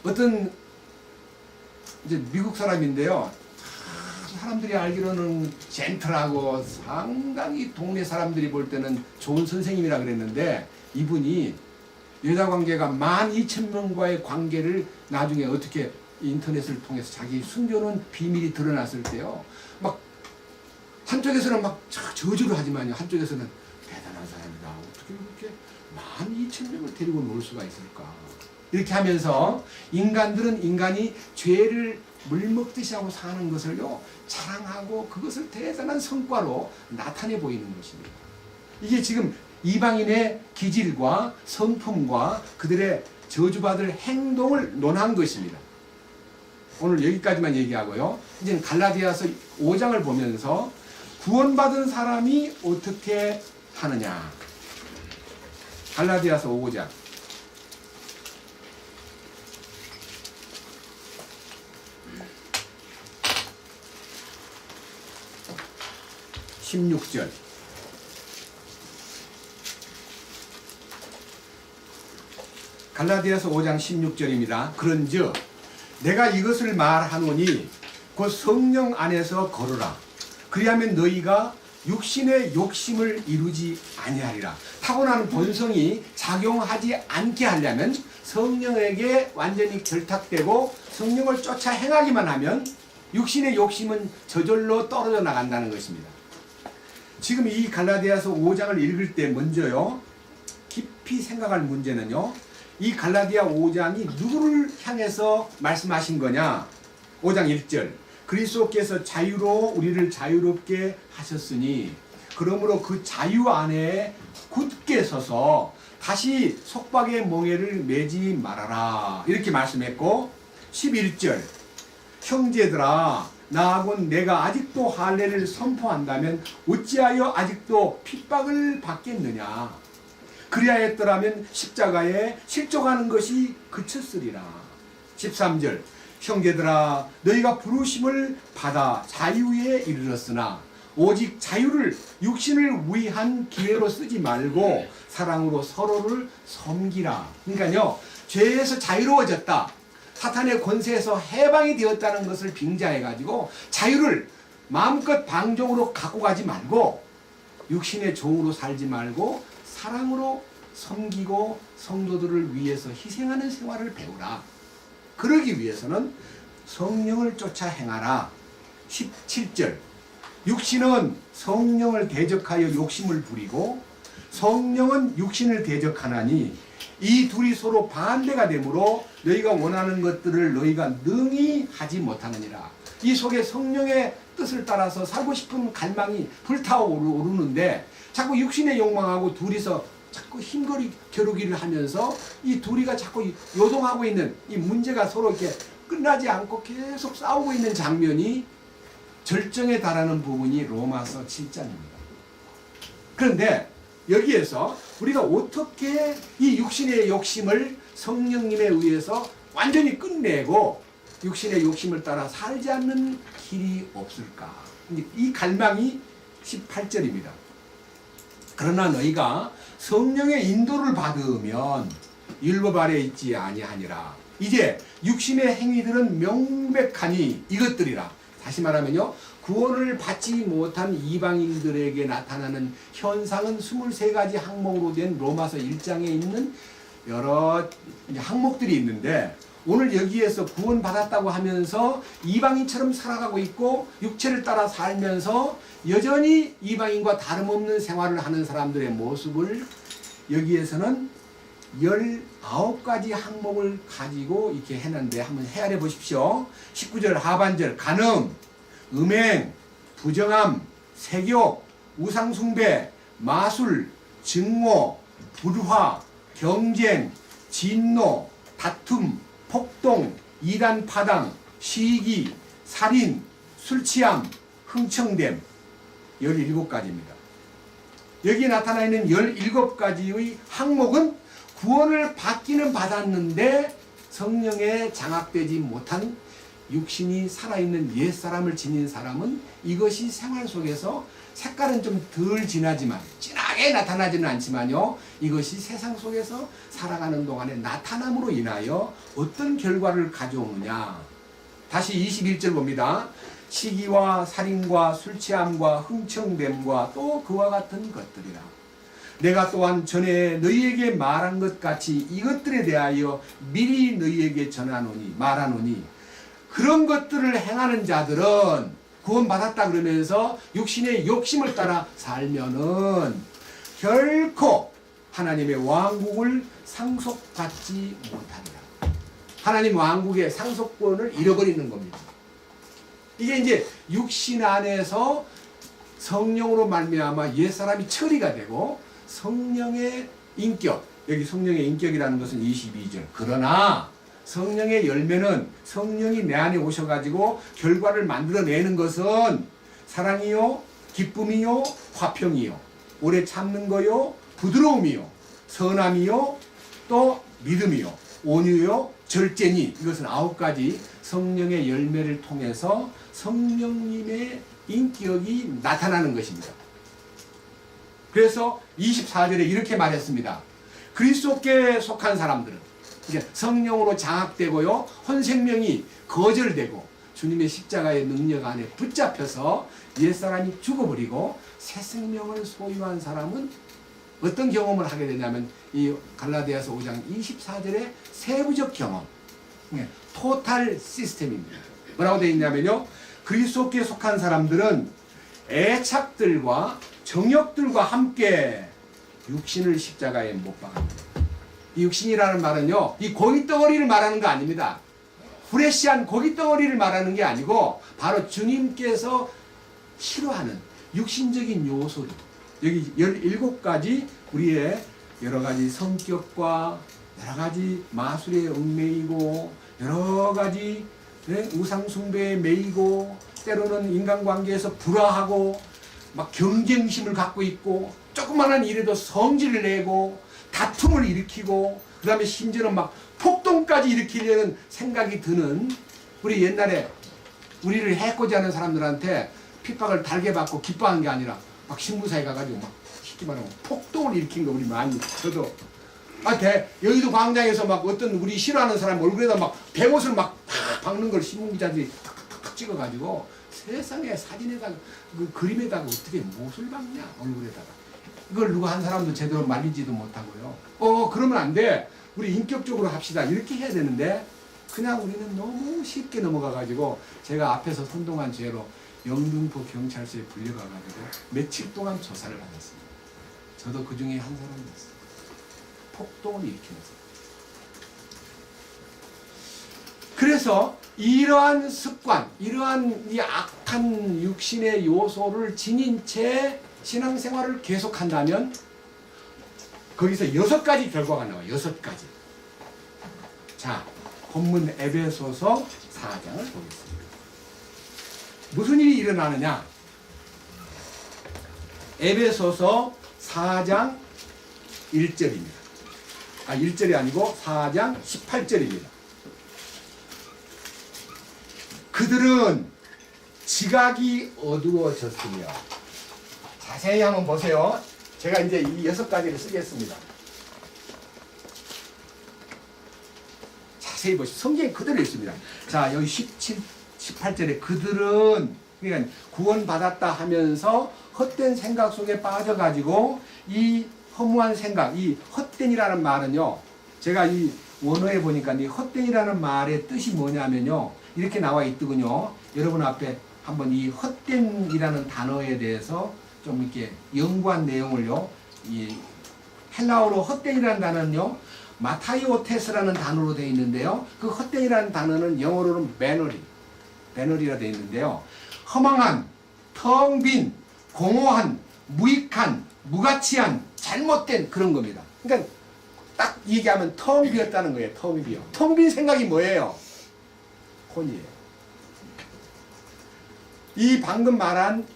어떤 이제 미국 사람인데요. 사람들이 알기로는 젠틀하고 상당히 동네 사람들이 볼 때는 좋은 선생님이라 그랬는데 이분이 여자 관계가 12,000명과의 관계를 나중에 어떻게 인터넷을 통해서 자기 숨겨놓은 비밀이 드러났을 때요. 막 한쪽에서는 막 저주를 하지만요. 한쪽에서는 대단한 사람이다. 어떻게 그렇게 12,000명을 데리고 놀 수가 있을까. 이렇게 하면서 인간들은 인간이 죄를 물먹듯이 하고 사는 것을요 자랑하고 그것을 대단한 성과로 나타내 보이는 것입니다. 이게 지금 이방인의 기질과 성품과 그들의 저주받을 행동을 논한 것입니다. 오늘 여기까지만 얘기하고요. 이제 갈라디아서 5장을 보면서 구원받은 사람이 어떻게 하느냐. 갈라디아서 5장 16절. 갈라디아서 5장 16절입니다. 그런즉 내가 이것을 말하노니 곧 성령 안에서 걸으라. 그리하면 너희가 육신의 욕심을 이루지 아니하리라. 타고난 본성이 작용하지 않게 하려면 성령에게 완전히 결탁되고 성령을 쫓아 행하기만 하면 육신의 욕심은 저절로 떨어져 나간다는 것입니다. 지금 이 갈라디아서 5장을 읽을 때 먼저요, 깊이 생각할 문제는요, 이 갈라디아 5장이 누구를 향해서 말씀하신 거냐. 5장 1절 그리스도께서 자유로 우리를 자유롭게 하셨으니 그러므로 그 자유 안에 굳게 서서 다시 속박의 멍에를 매지 말아라, 이렇게 말씀했고, 11절 형제들아 나하곤 내가 아직도 할례를 선포한다면 어찌하여 아직도 핍박을 받겠느냐. 그리하였더라면 십자가에 실족하는 것이 그쳤으리라. 13절 형제들아 너희가 부르심을 받아 자유에 이르렀으나 오직 자유를 육신을 위한 기회로 쓰지 말고 사랑으로 서로를 섬기라. 그러니까요, 죄에서 자유로워졌다, 사탄의 권세에서 해방이 되었다는 것을 빙자해가지고 자유를 마음껏 방종으로 갖고 가지 말고 육신의 종으로 살지 말고 사랑으로 섬기고 성도들을 위해서 희생하는 생활을 배우라. 그러기 위해서는 성령을 쫓아 행하라. 17절 육신은 성령을 대적하여 욕심을 부리고 성령은 육신을 대적하나니 이 둘이 서로 반대가 되므로 너희가 원하는 것들을 너희가 능히 하지 못하느니라. 이 속에 성령의 뜻을 따라서 살고 싶은 갈망이 불타오르는데 자꾸 육신의 욕망하고 둘이서 자꾸 힘거리 겨루기를 하면서 이 둘이가 자꾸 요동하고 있는 이 문제가 서로 이렇게 끝나지 않고 계속 싸우고 있는 장면이 절정에 달하는 부분이 로마서 7장입니다. 그런데 여기에서 우리가 어떻게 이 육신의 욕심을 성령님에 의해서 완전히 끝내고 육신의 욕심을 따라 살지 않는 길이 없을까? 이 갈망이 18절입니다. 그러나 너희가 성령의 인도를 받으면 율법 아래 있지 아니하니라. 이제 육신의 행위들은 명백하니 이것들이라. 다시 말하면요, 구원을 받지 못한 이방인들에게 나타나는 현상은 23가지 항목으로 된 로마서 1장에 있는 여러 항목들이 있는데, 오늘 여기에서 구원받았다고 하면서 이방인처럼 살아가고 있고 육체를 따라 살면서 여전히 이방인과 다름없는 생활을 하는 사람들의 모습을 여기에서는 19가지 항목을 가지고 이렇게 했는데 한번 헤아려 보십시오. 19절 하반절 간음, 음행, 부정함, 색욕, 우상숭배, 마술, 증오, 불화, 경쟁, 진노, 다툼, 폭동, 이단 파당, 시기, 살인, 술취함, 흥청됨. 17가지입니다. 여기 나타나 있는 17가지의 항목은 구원을 받기는 받았는데 성령에 장악되지 못한 육신이 살아있는 옛사람을 지닌 사람은 이것이 생활 속에서 색깔은 좀 덜 진하지만, 진하게 나타나지는 않지만요, 이것이 세상 속에서 살아가는 동안에 나타남으로 인하여 어떤 결과를 가져오느냐. 다시 21절 봅니다. 시기와 살인과 술취함과 흥청됨과 또 그와 같은 것들이라. 내가 또한 전에 너희에게 말한 것 같이 이것들에 대하여 미리 너희에게 말하노니 그런 것들을 행하는 자들은 구원받았다 그러면서 육신의 욕심을 따라 살면은 결코 하나님의 왕국을 상속받지 못한다. 하나님 왕국의 상속권을 잃어버리는 겁니다. 이게 이제 육신 안에서 성령으로 말미암아 옛사람이 처리가 되고 성령의 인격, 여기 성령의 인격이라는 것은 22절. 그러나 성령의 열매는 성령이 내 안에 오셔가지고 결과를 만들어내는 것은 사랑이요, 기쁨이요, 화평이요, 오래 참는 거요, 부드러움이요, 선함이요, 또 믿음이요, 온유요, 절제니. 이것은 9가지 성령의 열매를 통해서 성령님의 인격이 나타나는 것입니다. 그래서 24절에 이렇게 말했습니다. 그리스도께 속한 사람들은 이제 성령으로 장악되고요, 헌생명이 거절되고 주님의 십자가의 능력 안에 붙잡혀서 옛사람이 죽어버리고 새 생명을 소유한 사람은 어떤 경험을 하게 되냐면 이 갈라디아서 5장 24절의 세부적 경험, 토탈 시스템입니다. 뭐라고 되어 있냐면요, 그리스도께 속한 사람들은 애착들과 정욕들과 함께 육신을 십자가에 못 박았습니다. 이 육신이라는 말은요, 이 고깃덩어리를 말하는 거 아닙니다. 프레시한 고깃덩어리를 말하는 게 아니고 바로 주님께서 싫어하는 육신적인 요소들, 여기 17가지 우리의 여러가지 성격과 여러가지 마술에 얽매이고 여러가지 우상숭배에 매이고 때로는 인간관계에서 불화하고 막 경쟁심을 갖고 있고 조그마한 일에도 성질을 내고 다툼을 일으키고 그 다음에 심지어는 막 폭동까지 일으키려는 생각이 드는, 우리 옛날에 우리를 해코지 하는 사람들한테 핍박을 달게 받고 기뻐한 게 아니라 막 신부사에 가가지고 막 쉽게 말하면 폭동을 일으킨 거 우리 많이. 저도 여의도 광장에서 막 어떤 우리 싫어하는 사람 얼굴에다 막 배옷을 막 박는 걸 신문기자들이 탁탁탁 찍어가지고 세상에 사진에다가 그 그림에다가 어떻게 못을 박냐 얼굴에다가. 이걸 누가 한 사람도 제대로 말리지도 못하고요. 그러면 안 돼. 우리 인격적으로 합시다. 이렇게 해야 되는데 그냥 우리는 너무 쉽게 넘어가가지고 제가 앞에서 선동한 죄로 영등포 경찰서에 불려가가지고 며칠 동안 조사를 받았습니다. 저도 그 중에 한 사람이었어요. 폭동을 일으키면서. 그래서 이러한 습관, 이러한 이 악한 육신의 요소를 지닌 채 신앙생활을 계속한다면 거기서 6가지 결과가 나와요. 6가지. 자, 본문 에베소서 4장을 보겠습니다. 무슨 일이 일어나느냐? 에베소서 4장 1절입니다. 1절이 아니고 4장 18절입니다. 그들은 지각이 어두워졌으며, 자세히 한번 보세요. 제가 이제 이 6가지를 쓰겠습니다. 자세히 보시죠. 성경에 그대로 있습니다. 자, 여기 18절에 그들은, 그러니까 구원받았다 하면서 헛된 생각 속에 빠져가지고 이 허무한 생각, 이 헛된이라는 말은요, 제가 이 원어에 보니까 이 헛된이라는 말의 뜻이 뭐냐면요, 이렇게 나와 있더군요. 여러분 앞에 한번 이 헛된이라는 단어에 대해서 좀 이렇게 연구한 내용을요, 이 헬라어로 헛된이라는 단어는요, 마타이오테스라는 단어로 되어 있는데요, 그 헛된이라는 단어는 영어로는 배너리라 되어 있는데요, 허망한, 텅 빈, 공허한, 무익한, 무가치한, 잘못된 그런 겁니다. 그러니까 딱 얘기하면 텅 비었다는 거예요. 텅 비어. 텅 빈 생각이 뭐예요? 혼이에요. 이 방금 말한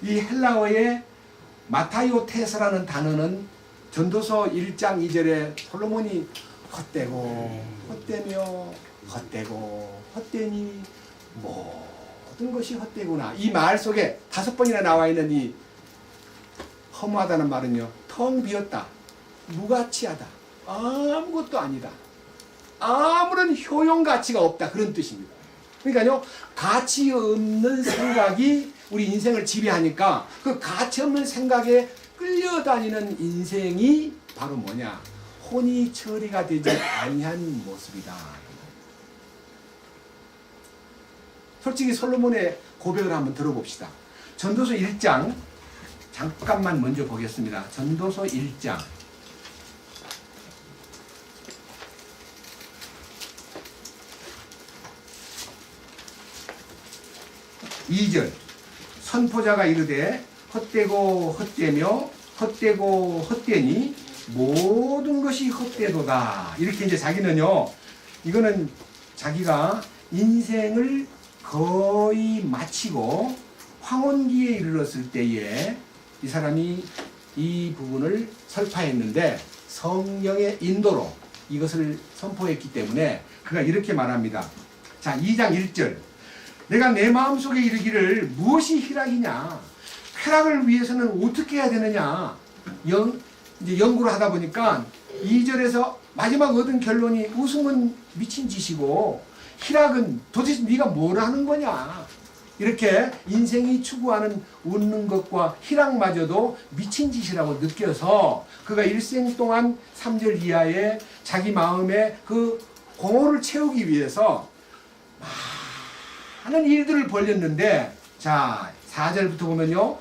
이 헬라어의 마타이오테스라는 단어는 전도서 1장 2절에 솔로몬이 헛되고 헛되며 헛되고 헛되니 모든 것이 헛되구나, 이 말 속에 5번이나 나와 있는 이 허무하다는 말은요, 텅 비었다, 무가치하다, 아무것도 아니다, 아무런 효용 가치가 없다, 그런 뜻입니다. 그러니까요, 가치 없는 생각이 우리 인생을 지배하니까 그 가치 없는 생각에 끌려다니는 인생이 바로 뭐냐? 혼이 처리가 되지 아니한 모습이다. 솔직히 솔로몬의 고백을 한번 들어봅시다. 전도서 1장 잠깐만 먼저 보겠습니다. 전도서 1장 2절 선포자가 이르되 헛되고 헛되며 헛되고 헛되니 모든 것이 헛되도다. 이렇게 이제 자기는요, 이거는 자기가 인생을 거의 마치고 황혼기에 이르렀을 때에 이 사람이 이 부분을 설파했는데 성령의 인도로 이것을 선포했기 때문에 그가 이렇게 말합니다. 자, 2장 1절. 내가 내 마음속에 이르기를 무엇이 희락이냐? 쾌락을 위해서는 어떻게 해야 되느냐? 이제 연구를 하다 보니까 2절에서 마지막 얻은 결론이 웃음은 미친 짓이고 희락은 도대체 네가 뭘 하는 거냐? 이렇게 인생이 추구하는 웃는 것과 희락마저도 미친 짓이라고 느껴서 그가 일생 동안 3절 이하에 자기 마음에 그 공허를 채우기 위해서 많은 일들을 벌였는데, 자 4절부터 보면요,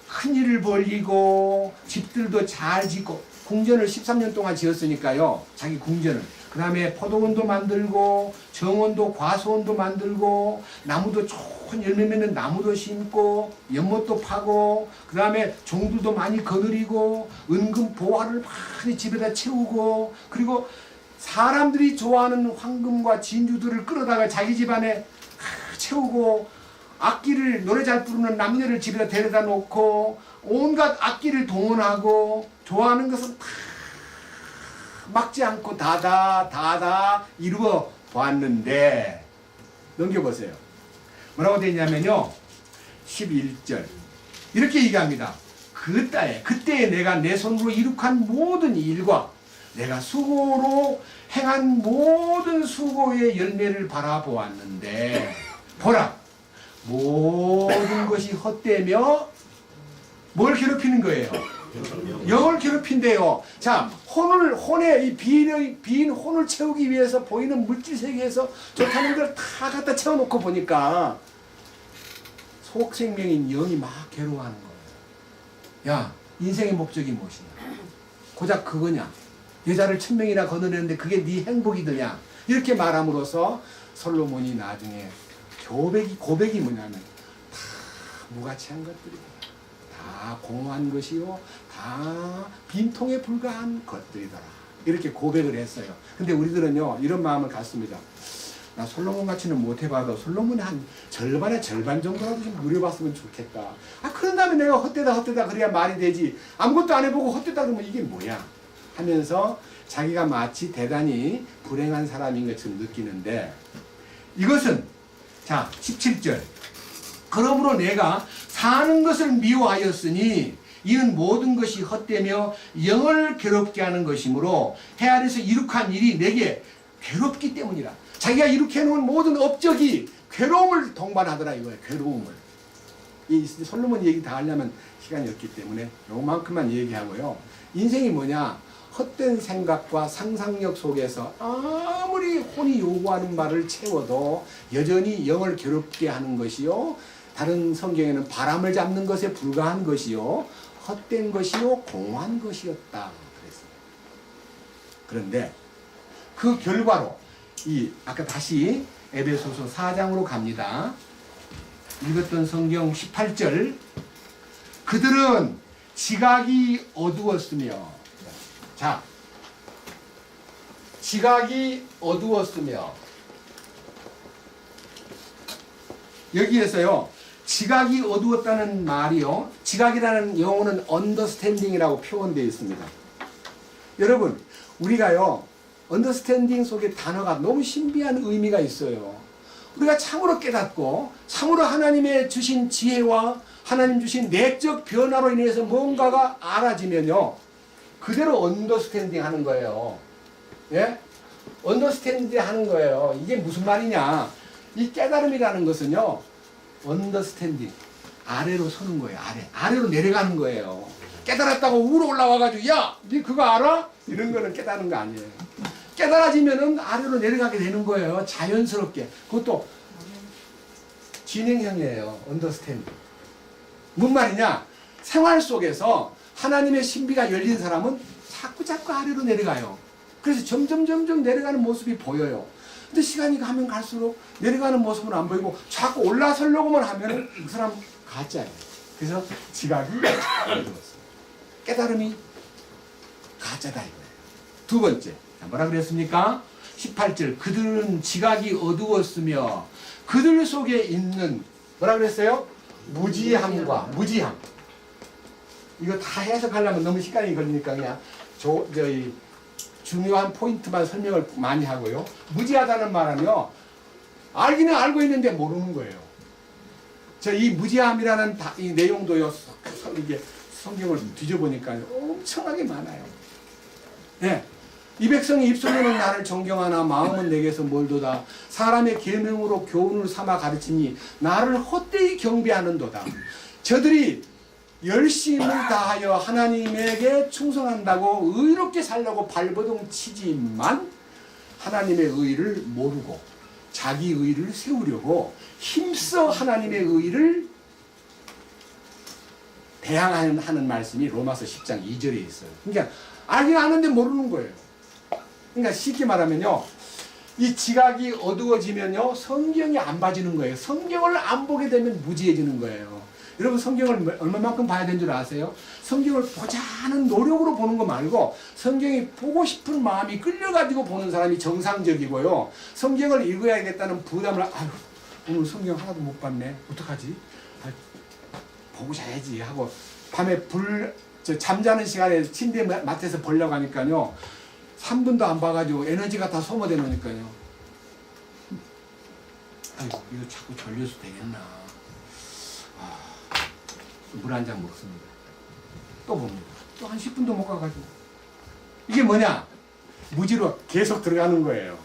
큰 일을 벌리고 집들도 잘 짓고, 궁전을 13년 동안 지었으니까요, 자기 궁전을. 그 다음에 포도원도 만들고 정원도 과수원도 만들고 나무도 좋은 열매 맺는 나무도 심고 연못도 파고, 그 다음에 종들도 많이 거느리고 은금 보화를 많이 집에다 채우고, 그리고 사람들이 좋아하는 황금과 진주들을 끌어다가 자기 집안에 채우고, 악기를 노래 잘 부르는 남녀를 집에다 데려다 놓고 온갖 악기를 동원하고 좋아하는 것은 다 막지 않고 다다 이루어 보았는데, 넘겨보세요. 뭐라고 되어 있냐면요, 11절 이렇게 얘기합니다. 그때에 내가 내 손으로 이룩한 모든 일과 내가 수고로 행한 모든 수고의 열매를 바라보았는데, 보라, 모든 것이 헛되며 뭘 괴롭히는 거예요? 영을 괴롭힌대요. 자, 혼의 이 빈 혼을 채우기 위해서 보이는 물질 세계에서 좋다는 걸 다 갖다 채워놓고 보니까 속 생명인 영이 막 괴로워하는 거예요. 야, 인생의 목적이 무엇이냐? 고작 그거냐? 여자를 1000명이나 거느리는데 그게 네 행복이더냐? 이렇게 말함으로써 솔로몬이 나중에 고백이 뭐냐면 다 무가치한 것들이다. 다 공허한 것이요, 다 빈통에 불과한 것들이더라. 이렇게 고백을 했어요. 근데 우리들은요, 이런 마음을 갖습니다. 나 솔로몬 같이는 못해봐도 솔로몬의 한 절반의 절반 정도라도 좀 누려봤으면 좋겠다. 그런 다음에 내가 헛되다 그래야 말이 되지. 아무것도 안 해보고 헛되다 그러면 이게 뭐야? 하면서 자기가 마치 대단히 불행한 사람인 것처럼 느끼는데, 이것은 자 17절. 그러므로 내가 사는 것을 미워하였으니 이는 모든 것이 헛되며 영을 괴롭게 하는 것이므로 해 아래서 이룩한 일이 내게 괴롭기 때문이라. 자기가 이룩해 놓은 모든 업적이 괴로움을 동반하더라 이거예요. 괴로움을. 이 솔로몬 얘기 다 하려면 시간이 없기 때문에 요만큼만 얘기하고요. 인생이 뭐냐? 헛된 생각과 상상력 속에서 아무리 혼이 요구하는 말을 채워도 여전히 영을 괴롭게 하는 것이요, 다른 성경에는 바람을 잡는 것에 불과한 것이요, 헛된 것이요, 공허한 것이었다 그랬어요. 그런데 그 결과로 아까 다시 에베소서 4장으로 갑니다. 읽었던 성경 18절. 그들은 지각이 어두웠으며, 자, 지각이 어두웠으며, 여기에서요, 지각이 어두웠다는 말이요, 지각이라는 용어는 understanding이라고 표현되어 있습니다. 여러분, 우리가요, understanding 속에 단어가 너무 신비한 의미가 있어요. 우리가 참으로 깨닫고 참으로 하나님의 주신 지혜와 하나님 주신 내적 변화로 인해서 뭔가가 알아지면요, 그대로 언더스탠딩 하는 거예요. 예? 언더스탠딩 하는 거예요. 이게 무슨 말이냐? 이 깨달음이라는 것은요, 언더스탠딩, 아래로 서는 거예요. 아래로 내려가는 거예요. 깨달았다고 위로 올라와가지고 야, 니 그거 알아? 이런 거는 깨달은 거 아니에요. 깨달아지면은 아래로 내려가게 되는 거예요. 자연스럽게. 그것도 진행형이에요. 언더스탠딩. 뭔 말이냐? 생활 속에서 하나님의 신비가 열린 사람은 자꾸 아래로 내려가요. 그래서 점점 내려가는 모습이 보여요. 근데 시간이 가면 갈수록 내려가는 모습은 안 보이고 자꾸 올라서려고만 하면 그 사람 가짜예요. 그래서 지각이 어두웠어요. 깨달음이 가짜다 이거예요. 두 번째, 뭐라 그랬습니까? 18절, 그들은 지각이 어두웠으며 그들 속에 있는 뭐라 그랬어요? 무지함과 무지함. 이거 다 해석하려면 너무 시간이 걸리니까 그냥 저희 중요한 포인트만 설명을 많이 하고요. 무지하다는 말은요, 알기는 알고 있는데 모르는 거예요. 저 이 무지함이라는 이 내용도요, 이게 성경을 뒤져보니까 엄청나게 많아요. 예. 이 백성이 입술로는 나를 존경하나 마음은 내게서 멀도다. 사람의 계명으로 교훈을 삼아 가르치니 나를 헛되이 경배하는도다. 저들이 열심을 다하여 하나님에게 충성한다고 의롭게 살려고 발버둥 치지만 하나님의 의를 모르고 자기 의를 세우려고 힘써 하나님의 의를 대항하는 말씀이 로마서 10장 2절에 있어요. 그러니까 알긴 아는데 모르는 거예요. 그러니까 쉽게 말하면요, 이 지각이 어두워지면요, 성경이 안 봐지는 거예요. 성경을 안 보게 되면 무지해지는 거예요. 여러분, 성경을 얼마만큼 봐야 되는 줄 아세요? 성경을 보자 하는 노력으로 보는 거 말고 성경이 보고 싶은 마음이 끌려가지고 보는 사람이 정상적이고요. 성경을 읽어야겠다는 부담을, 아유, 오늘 성경 하나도 못 봤네. 어떡하지? 보고 자야지 하고 밤에 잠자는 시간에 침대 맡에서 보려고 하니까요, 3분도 안 봐가지고 에너지가 다 소모돼 놓으니까요. 아이고, 이거 자꾸 졸려서 되겠나. 물 한 잔 먹습니다. 또 봅니다. 또 한 10분도 못 가가지고. 이게 뭐냐? 무지로 계속 들어가는 거예요.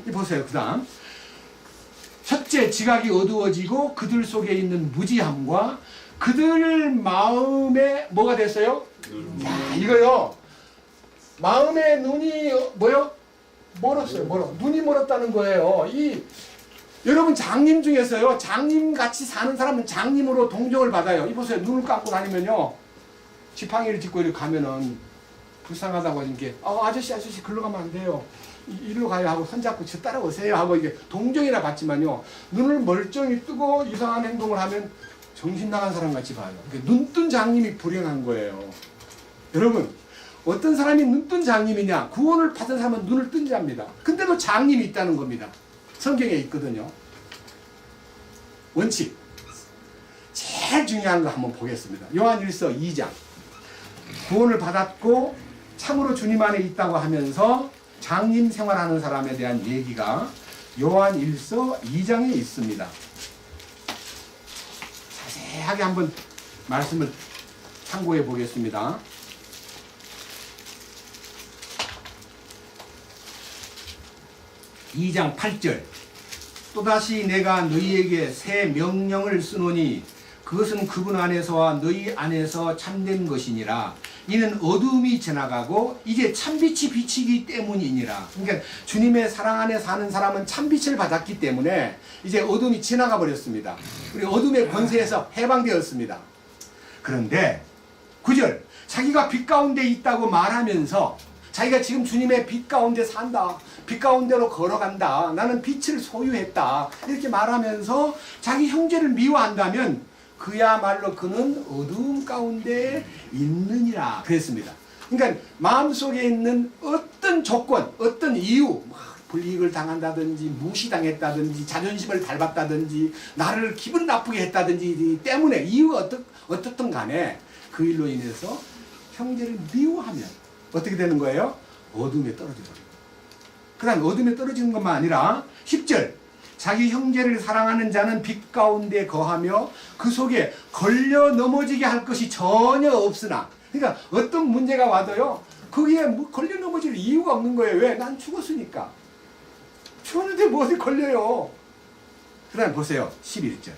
이 보세요. 그 다음. 첫째, 지각이 어두워지고 그들 속에 있는 무지함과 그들 마음에 뭐가 됐어요? 야, 이거요. 마음의 눈이 뭐요? 멀었어요. 눈이 멀었다는 거예요. 여러분, 장님 중에서요, 장님 같이 사는 사람은 장님으로 동정을 받아요. 이보세요. 눈을 감고 다니면요, 지팡이를 짚고 이렇게 가면은 불쌍하다고 이렇게, 아저씨, 글로 가면 안 돼요. 이리로 가요 하고 손잡고 저 따라오세요 하고 이게 동정이나 받지만요, 눈을 멀쩡히 뜨고 이상한 행동을 하면 정신 나간 사람 같이 봐요. 눈뜬 장님이 불행한 거예요. 여러분, 어떤 사람이 눈뜬 장님이냐? 구원을 받은 사람은 눈을 뜬 자입니다. 근데도 장님이 있다는 겁니다. 성경에 있거든요. 원칙. 제일 중요한 거 한번 보겠습니다. 요한일서 2장. 구원을 받았고 참으로 주님 안에 있다고 하면서 장님 생활하는 사람에 대한 얘기가 요한일서 2장에 있습니다. 자세하게 한번 말씀을 참고해 보겠습니다. 2장 8절. 또다시 내가 너희에게 새 명령을 쓰노니 그것은 그분 안에서와 너희 안에서 참된 것이니라. 이는 어두움이 지나가고 이제 참빛이 비치기 때문이니라. 그러니까 주님의 사랑 안에 사는 사람은 참빛을 받았기 때문에 이제 어둠이 지나가 버렸습니다. 우리 어둠의 권세에서 해방되었습니다. 그런데 9절. 자기가 빛 가운데 있다고 말하면서 자기가 지금 주님의 빛 가운데 산다. 빛 가운데로 걸어간다. 나는 빛을 소유했다. 이렇게 말하면서 자기 형제를 미워한다면 그야말로 그는 어두움 가운데 있느니라. 그랬습니다. 그러니까 마음속에 있는 어떤 조건, 어떤 이유, 불이익을 당한다든지 무시당했다든지 자존심을 밟았다든지 나를 기분 나쁘게 했다든지 때문에 이유가 어떻든 간에 그 일로 인해서 형제를 미워하면 어떻게 되는 거예요? 어둠에 떨어져요. 그 다음 어둠에 떨어지는 것만 아니라 10절. 자기 형제를 사랑하는 자는 빛 가운데 거하며 그 속에 걸려 넘어지게 할 것이 전혀 없으나, 그러니까 어떤 문제가 와도요, 거기에 걸려 넘어질 이유가 없는 거예요. 왜? 난 죽었으니까. 죽었는데 뭐 어디 걸려요. 그 다음 보세요. 11절.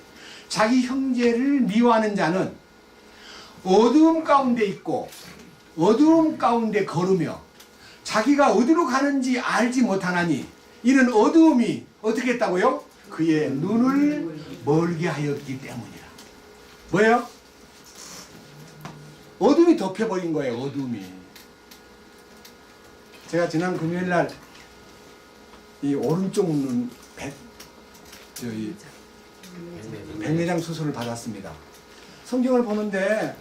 자기 형제를 미워하는 자는 어두움 가운데 있고 어두움 가운데 걸으며 자기가 어디로 가는지 알지 못하나니 이는 어두움이 어떻게 했다고요? 그의 눈을 멀게 하였기 때문이라. 뭐예요? 어둠이 덮여버린 거예요. 어둠이. 제가 지난 금요일날 이 오른쪽 눈 백내장 수술을 받았습니다. 성경을 보는데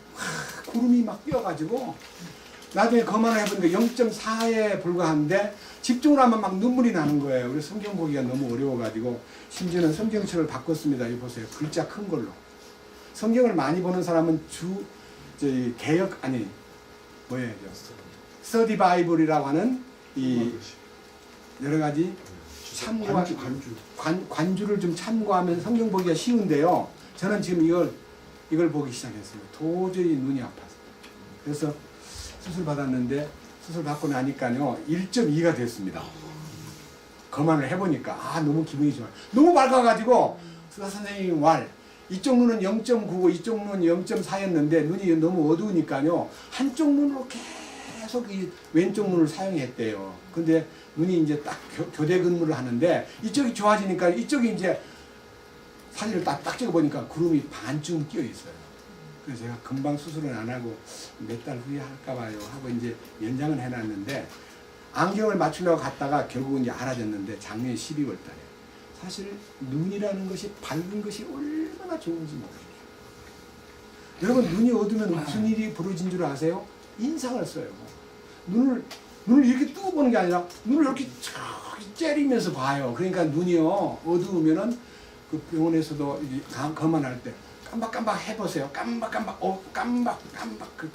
구름이 막 끼어가지고 나중에 거만을 해보니까 0.4에 불과한데 집중을 하면 막 눈물이 나는 거예요. 그래서 성경 보기가 너무 어려워가지고 심지어는 성경책을 바꿨습니다. 이 보세요. 글자 큰 걸로. 성경을 많이 보는 사람은 개역 아니 뭐예요? 스터디 바이블이라고 하는 이 여러 가지 참고와 관주를 좀 참고하면 성경 보기가 쉬운데요. 저는 지금 이걸 보기 시작했어요. 도저히 눈이 아파서. 그래서 수술 받았는데 수술 받고 나니까요 1.2가 됐습니다. 거만을 해보니까 너무 기분이 좋아요. 너무 밝아가지고 수사 선생님 말 이쪽 눈은 0.9고 이쪽 눈은 0.4였는데 눈이 너무 어두우니까요 한쪽 눈으로 계속 이 왼쪽 눈을 사용했대요. 근데 눈이 이제 딱 교대 근무를 하는데 이쪽이 좋아지니까 이쪽이 이제 사진을 딱 찍어보니까 구름이 반쯤 끼어 있어요. 그래서 제가 금방 수술은 안 하고 몇 달 후에 할까봐요 하고 이제 연장을 해놨는데 안경을 맞추려고 갔다가 결국은 이제 알아졌는데 작년 12월 달에 사실 눈이라는 것이 밝은 것이 얼마나 좋은지 모르겠어요. 여러분 눈이 어두면 무슨 일이 벌어진 줄 아세요? 인상을 써요. 눈을 이렇게 뜨고 보는 게 아니라 눈을 이렇게 째리면서 봐요. 그러니까 눈이요 어두우면은 그 병원에서도 거만할 때 깜박깜박 해보세요. 깜박깜박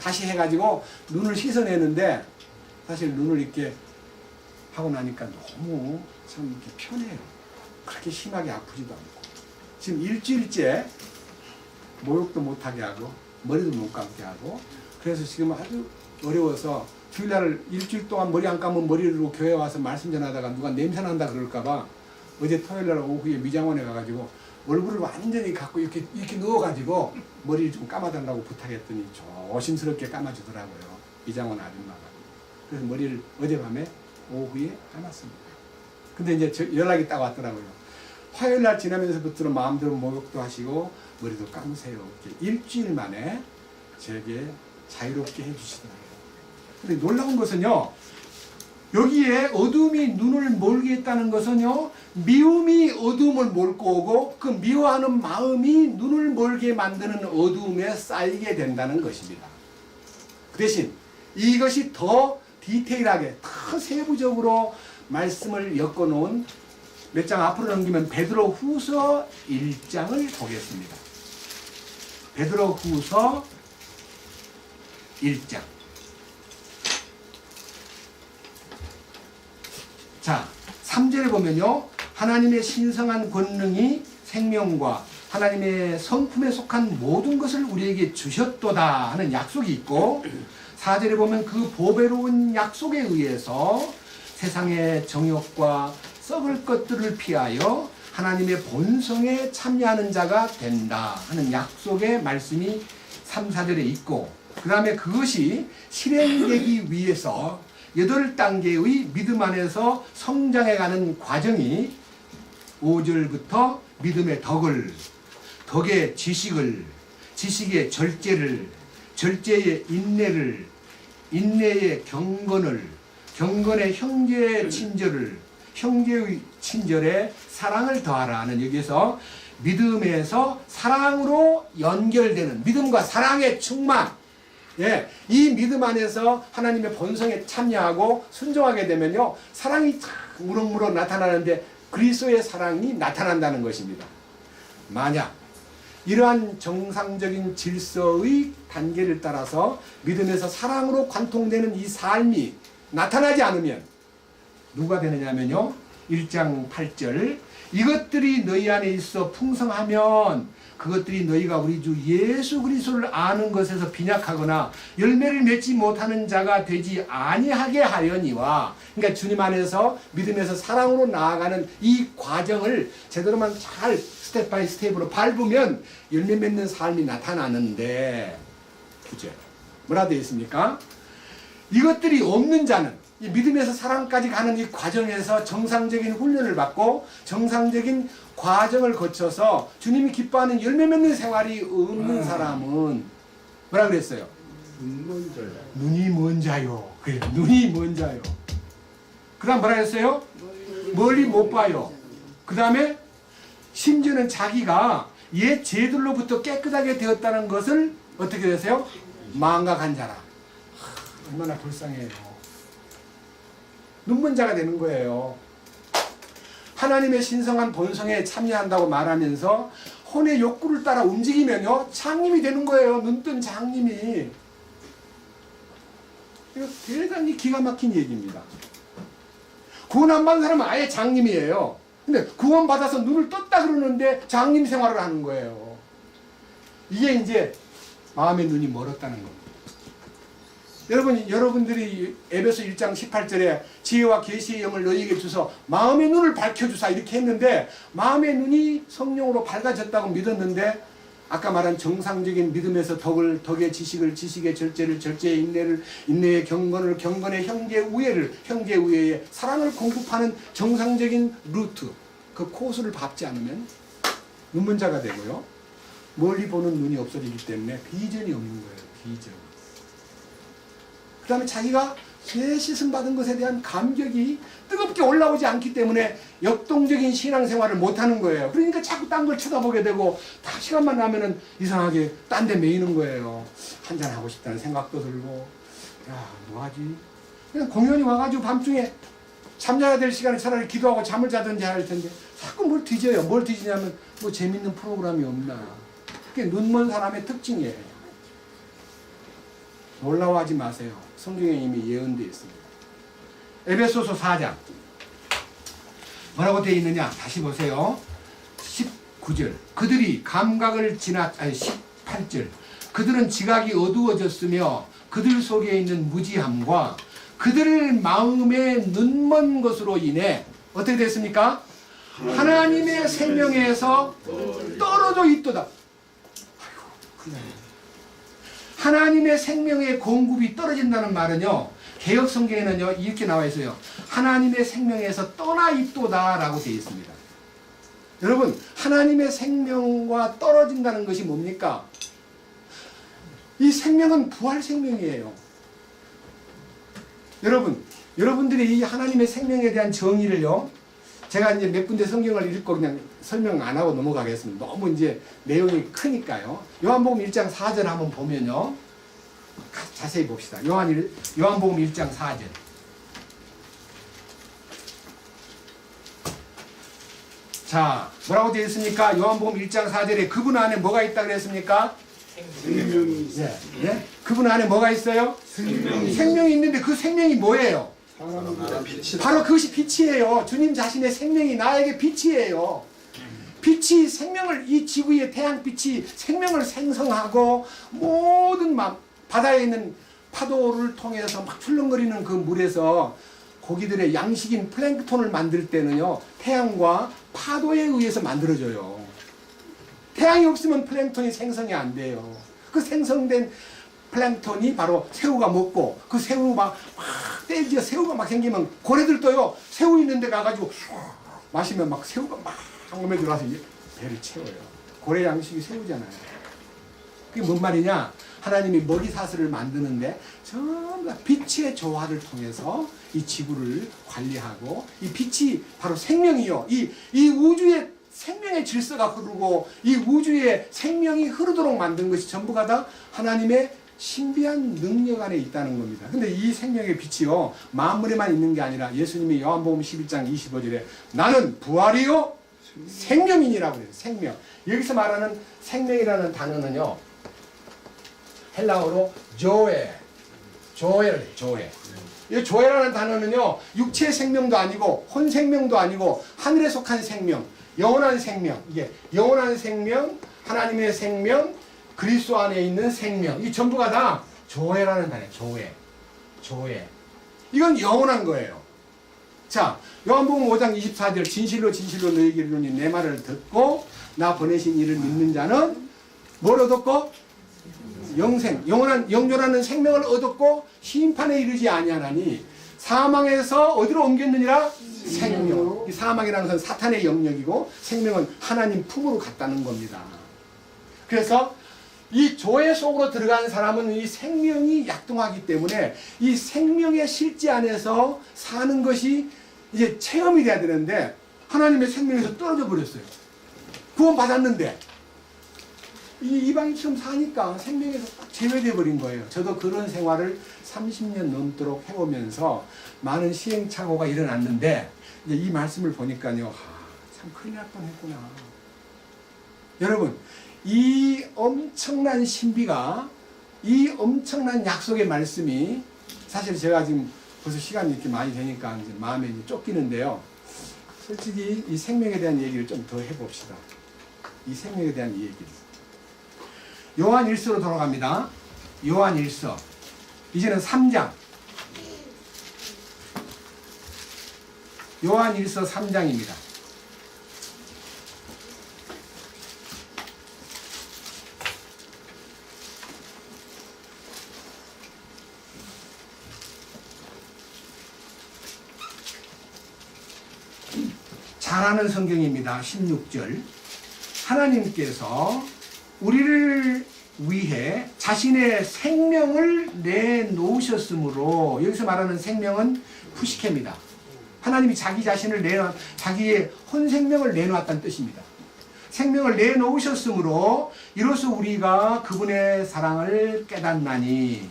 다시 해가지고 눈을 씻어내는데 사실 눈을 이렇게 하고 나니까 너무 참 이렇게 편해요. 그렇게 심하게 아프지도 않고 지금 일주일째 목욕도 못하게 하고 머리도 못 감게 하고 그래서 지금 아주 어려워서 주일날 일주일 동안 머리 안 감은 머리로 교회 와서 말씀 전하다가 누가 냄새 난다 그럴까봐 어제 토요일날 오후에 미장원에 가가지고 얼굴을 완전히 갖고 이렇게 누워가지고 머리를 좀 감아달라고 부탁했더니 조심스럽게 감아주더라고요. 미장원 아줌마가. 그래서 머리를 어젯밤에 오후에 감았습니다. 근데 이제 연락이 딱 왔더라고요. 화요일날 지나면서부터는 마음대로 목욕도 하시고 머리도 감으세요. 이렇게 일주일 만에 제게 자유롭게 해주시더라고요. 근데 놀라운 것은요. 여기에 어둠이 눈을 몰게 했다는 것은요. 미움이 어둠을 몰고 오고 그 미워하는 마음이 눈을 몰게 만드는 어둠에 쌓이게 된다는 것입니다. 그 대신 이것이 더 디테일하게 더 세부적으로 말씀을 엮어놓은 몇 장 앞으로 넘기면 베드로 후서 1장을 보겠습니다. 베드로 후서 1장. 자, 3절에 보면요. 하나님의 신성한 권능이 생명과 하나님의 성품에 속한 모든 것을 우리에게 주셨도다 하는 약속이 있고 4절에 보면 그 보배로운 약속에 의해서 세상의 정욕과 썩을 것들을 피하여 하나님의 본성에 참여하는 자가 된다 하는 약속의 말씀이 3, 4절에 있고 그 다음에 그것이 실행되기 위해서 8단계의 믿음 안에서 성장해가는 과정이 5절부터 믿음의 덕을, 덕의 지식을, 지식의 절제를, 절제의 인내를, 인내의 경건을, 경건의 형제의 친절을, 형제의 친절에 사랑을 더하라는 여기에서 믿음에서 사랑으로 연결되는 믿음과 사랑의 충만. 예, 이 믿음 안에서 하나님의 본성에 참여하고 순종하게 되면요 사랑이 무럭무럭 나타나는데 그리스도의 사랑이 나타난다는 것입니다. 만약 이러한 정상적인 질서의 단계를 따라서 믿음에서 사랑으로 관통되는 이 삶이 나타나지 않으면 누가 되느냐면요 1장 8절 이것들이 너희 안에 있어 풍성하면 그것들이 너희가 우리 주 예수 그리스도를 아는 것에서 빈약하거나 열매를 맺지 못하는 자가 되지 아니하게 하려니와 그러니까 주님 안에서 믿음에서 사랑으로 나아가는 이 과정을 제대로만 잘 스텝 바이 스텝으로 밟으면 열매 맺는 삶이 나타나는데 그죠? 뭐라 되어 있습니까? 이것들이 없는 자는 이 믿음에서 사랑까지 가는 이 과정에서 정상적인 훈련을 받고 정상적인 과정을 거쳐서 주님이 기뻐하는 열매 맺는 생활이 없는 사람은 뭐라 그랬어요? 눈이 먼 자요. 그래, 눈이 먼 자요. 그 다음 뭐라 했어요? 멀리 못 봐요. 그 다음에 심지어는 자기가 옛 죄들로부터 깨끗하게 되었다는 것을 어떻게 되세요? 망각한 자라. 얼마나 불쌍해요. 눈먼 자가 되는 거예요. 하나님의 신성한 본성에 참여한다고 말하면서 혼의 욕구를 따라 움직이면요 장님이 되는 거예요. 눈뜬 장님이. 이거 대단히 기가 막힌 얘기입니다. 구원 안 받은 사람은 아예 장님이에요. 근데 구원 받아서 눈을 떴다 그러는데 장님 생활을 하는 거예요. 이게 이제 마음의 눈이 멀었다는 겁니다. 여러분들이 에베소 1장 18절에 지혜와 계시의 영을 너희에게 주서 마음의 눈을 밝혀주사 이렇게 했는데 마음의 눈이 성령으로 밝아졌다고 믿었는데 아까 말한 정상적인 믿음에서 덕의 지식을, 지식의 절제를, 절제의 인내를, 인내의 경건을, 경건의 형제의 우애를, 형제의 우애의 사랑을 공급하는 정상적인 루트, 그 코스를 밟지 않으면 눈먼 자가 되고요. 멀리 보는 눈이 없어지기 때문에 비전이 없는 거예요. 비전. 그 다음에 자기가 새 씻음 받은 것에 대한 감격이 뜨겁게 올라오지 않기 때문에 역동적인 신앙생활을 못하는 거예요. 그러니까 자꾸 딴 걸 쳐다보게 되고 딱 시간만 나면은 이상하게 딴 데 매이는 거예요. 한잔하고 싶다는 생각도 들고 야 뭐하지? 그냥 공연이 와가지고 밤중에 잠자야 될 시간에 차라리 기도하고 잠을 자든지 할 텐데 자꾸 뭘 뒤져요. 뭘 뒤지냐면 뭐 재밌는 프로그램이 없나. 그게 눈먼 사람의 특징이에요. 놀라워하지 마세요. 성경에 이미 예언되어 있습니다. 에베소서 4장 뭐라고 되어 있느냐 다시 보세요. 19절 그들이 감각을 18절 그들은 지각이 어두워졌으며 그들 속에 있는 무지함과 그들 마음의 눈먼 것으로 인해 어떻게 됐습니까? 하나님의 생명에서 떨어져 있도다. 아이고, 그냥. 하나님의 생명의 공급이 떨어진다는 말은요 개역 성경에는요 이렇게 나와 있어요. 하나님의 생명에서 떠나 있도다 라고 되어 있습니다. 여러분 하나님의 생명과 떨어진다는 것이 뭡니까? 이 생명은 부활 생명이에요. 여러분들이 이 하나님의 생명에 대한 정의를요 제가 이제 몇 군데 성경을 읽고 그냥 설명 안 하고 넘어가겠습니다. 너무 이제 내용이 크니까요. 요한복음 1장 4절 한번 보면요. 자세히 봅시다. 요한복음 1장 4절. 자, 뭐라고 되어 있습니까? 요한복음 1장 4절에 그분 안에 뭐가 있다 그랬습니까? 생명이 예. 예? 그분 안에 뭐가 있어요? 생명이 있는데 그 생명이 뭐예요? 바로 그것이 빛이에요. 주님 자신의 생명이 나에게 빛이에요. 빛이 생명을 이 지구의 태양빛이 생명을 생성하고 모든 바다에 있는 파도를 통해서 막 출렁거리는 그 물에서 고기들의 양식인 플랭크톤을 만들 때는요 태양과 파도에 의해서 만들어져요. 태양이 없으면 플랭크톤이 생성이 안 돼요. 그 생성된 플랭크톤이 바로 새우가 먹고 그 새우 막 떼지어 새우가 막 생기면 고래들도요 새우 있는 데 가가지고 마시면 막 새우가 막 몸에 들어와서 배를 채워요. 고래 양식이 새우잖아요. 그게 뭔 말이냐? 하나님이 먹이 사슬을 만드는데 전부 다 빛의 조화를 통해서 이 지구를 관리하고 이 빛이 바로 생명이요. 이 우주의 생명의 질서가 흐르고 이 우주의 생명이 흐르도록 만든 것이 전부가 다 하나님의 신비한 능력 안에 있다는 겁니다. 근데 이 생명의 빛이요 만물에만 있는 게 아니라 예수님이 요한복음 11장 25절에 나는 부활이요 생명이니라고 그래요. 생명. 여기서 말하는 생명이라는 단어는요 헬라어로 조에를 조에. 이 조에라는 단어는요 육체의 생명도 아니고 혼 생명도 아니고 하늘에 속한 생명, 영원한 생명. 이게 영원한 생명, 하나님의 생명, 그리스도 안에 있는 생명. 이 전부가 다 조에라는 단어예요. 조에. 이건 영원한 거예요. 자, 요한복음 5장 24절 진실로 진실로 너희에게 이르노니 내 말을 듣고 나 보내신 이를 믿는 자는 뭘 얻었고? 영생, 영존하는 생명을 얻었고 심판에 이르지 아니하나니 사망에서 어디로 옮겼느니라? 생명. 이 사망이라는 것은 사탄의 영역이고 생명은 하나님 품으로 갔다는 겁니다. 그래서 이 조회 속으로 들어간 사람은 이 생명이 약동하기 때문에 이 생명의 실제 안에서 사는 것이 이제 체험이 돼야 되는데 하나님의 생명에서 떨어져 버렸어요. 구원 받았는데 이 이방인처럼 사니까 생명에서 딱 제외돼 버린 거예요. 저도 그런 생활을 30년 넘도록 해오면서 많은 시행착오가 일어났는데 이제 이 말씀을 보니까요, 참 큰일 날 뻔했구나. 여러분, 이 엄청난 신비가, 이 엄청난 약속의 말씀이, 사실 제가 지금 벌써 시간이 이렇게 많이 되니까 이제 마음에 이제 쫓기는데요. 솔직히 이 생명에 대한 얘기를 좀 더 해봅시다. 이 생명에 대한 얘기를. 요한일서로 돌아갑니다. 요한일서. 이제는 3장. 요한일서 3장입니다. 잘 아는 성경입니다. 16절. 하나님께서 우리를 위해 자신의 생명을 내놓으셨으므로, 여기서 말하는 생명은 푸시케입니다. 하나님이 자기 자신을 자기의 혼생명을 내놓았다는 뜻입니다. 생명을 내놓으셨으므로 이로써 우리가 그분의 사랑을 깨닫나니,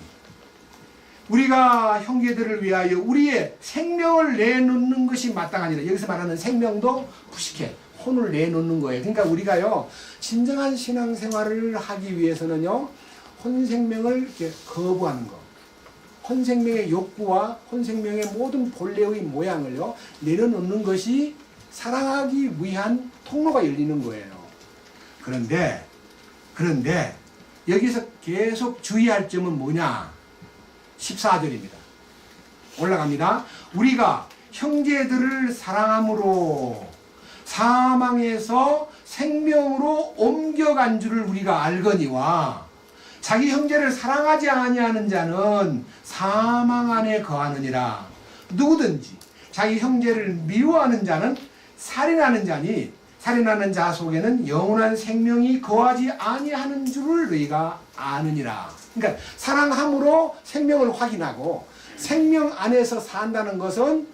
우리가 형제들을 위하여 우리의 생명을 내놓는 것이 마땅하니라. 여기서 말하는 생명도 푸시케, 혼을 내놓는 거예요. 그러니까 우리가요, 진정한 신앙생활을 하기 위해서는요, 혼생명을 이렇게 거부하는 거, 혼생명의 욕구와 혼생명의 모든 본래의 모양을요, 내려놓는 것이 사랑하기 위한 통로가 열리는 거예요. 그런데 여기서 계속 주의할 점은 뭐냐? 14절입니다. 올라갑니다. 우리가 형제들을 사랑함으로 사망에서 생명으로 옮겨간 줄을 우리가 알거니와, 자기 형제를 사랑하지 아니하는 자는 사망 안에 거하느니라. 누구든지 자기 형제를 미워하는 자는 살인하는 자니, 살인하는 자 속에는 영원한 생명이 거하지 아니하는 줄을 너희가 아느니라. 그러니까 사랑함으로 생명을 확인하고, 생명 안에서 산다는 것은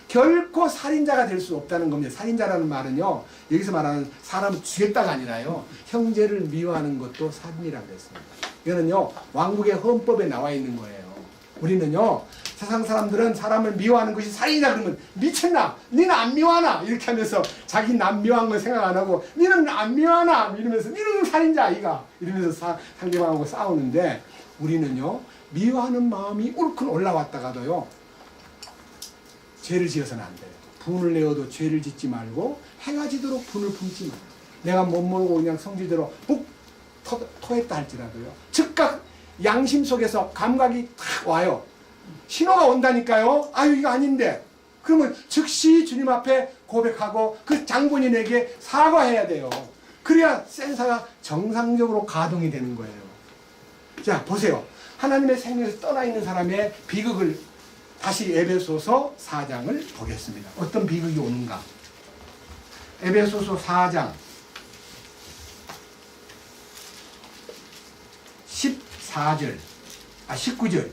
결코 살인자가 될 수 없다는 겁니다. 살인자라는 말은요, 여기서 말하는 사람을 죽였다가 아니라요, 형제를 미워하는 것도 살인이라고 했습니다. 이거는요, 왕국의 헌법에 나와 있는 거예요. 우리는요, 세상 사람들은 사람을 미워하는 것이 살인이다 그러면, 미쳤나? 니는 안 미워하나? 이렇게 하면서 자기 남 미워한 거 생각 안 하고, 니는 안 미워하나? 이러면서, 니는 살인자 아이가? 이러면서 상대방하고 싸우는데, 우리는요, 미워하는 마음이 울컥 올라왔다가도요, 죄를 지어서는 안 돼요. 분을 내어도 죄를 짓지 말고, 해가 지도록 분을 품지 말고, 내가 못 모르고 그냥 성질대로 푹 토했다 할지라도요, 즉각 양심 속에서 감각이 탁 와요. 신호가 온다니까요. 아유, 이거 아닌데. 그러면 즉시 주님 앞에 고백하고 그 장본인에게 사과해야 돼요. 그래야 센서가 정상적으로 가동이 되는 거예요. 자, 보세요. 하나님의 생명에서 떠나 있는 사람의 비극을 다시 에베소서 4장을 보겠습니다. 어떤 비극이 오는가? 에베소서 4장 19절.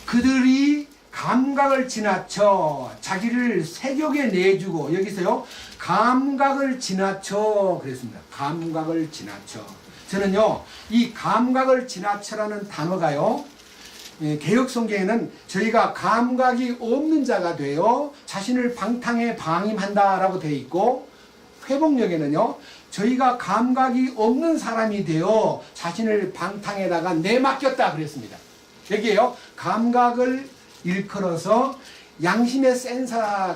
그들이 감각을 지나쳐 자기를 세욕에 내주고, 여기서요, 감각을 지나쳐 그랬습니다. 감각을 지나쳐. 저는요, 이 감각을 지나쳐라는 단어가요, 개역 성경에는 저희가 감각이 없는 자가 되어 자신을 방탕에 방임한다라고 되어 있고, 회복력에는요, 저희가 감각이 없는 사람이 되어 자신을 방탕에다가 내맡겼다 그랬습니다. 여기에요, 감각을 일컬어서 양심의 센서,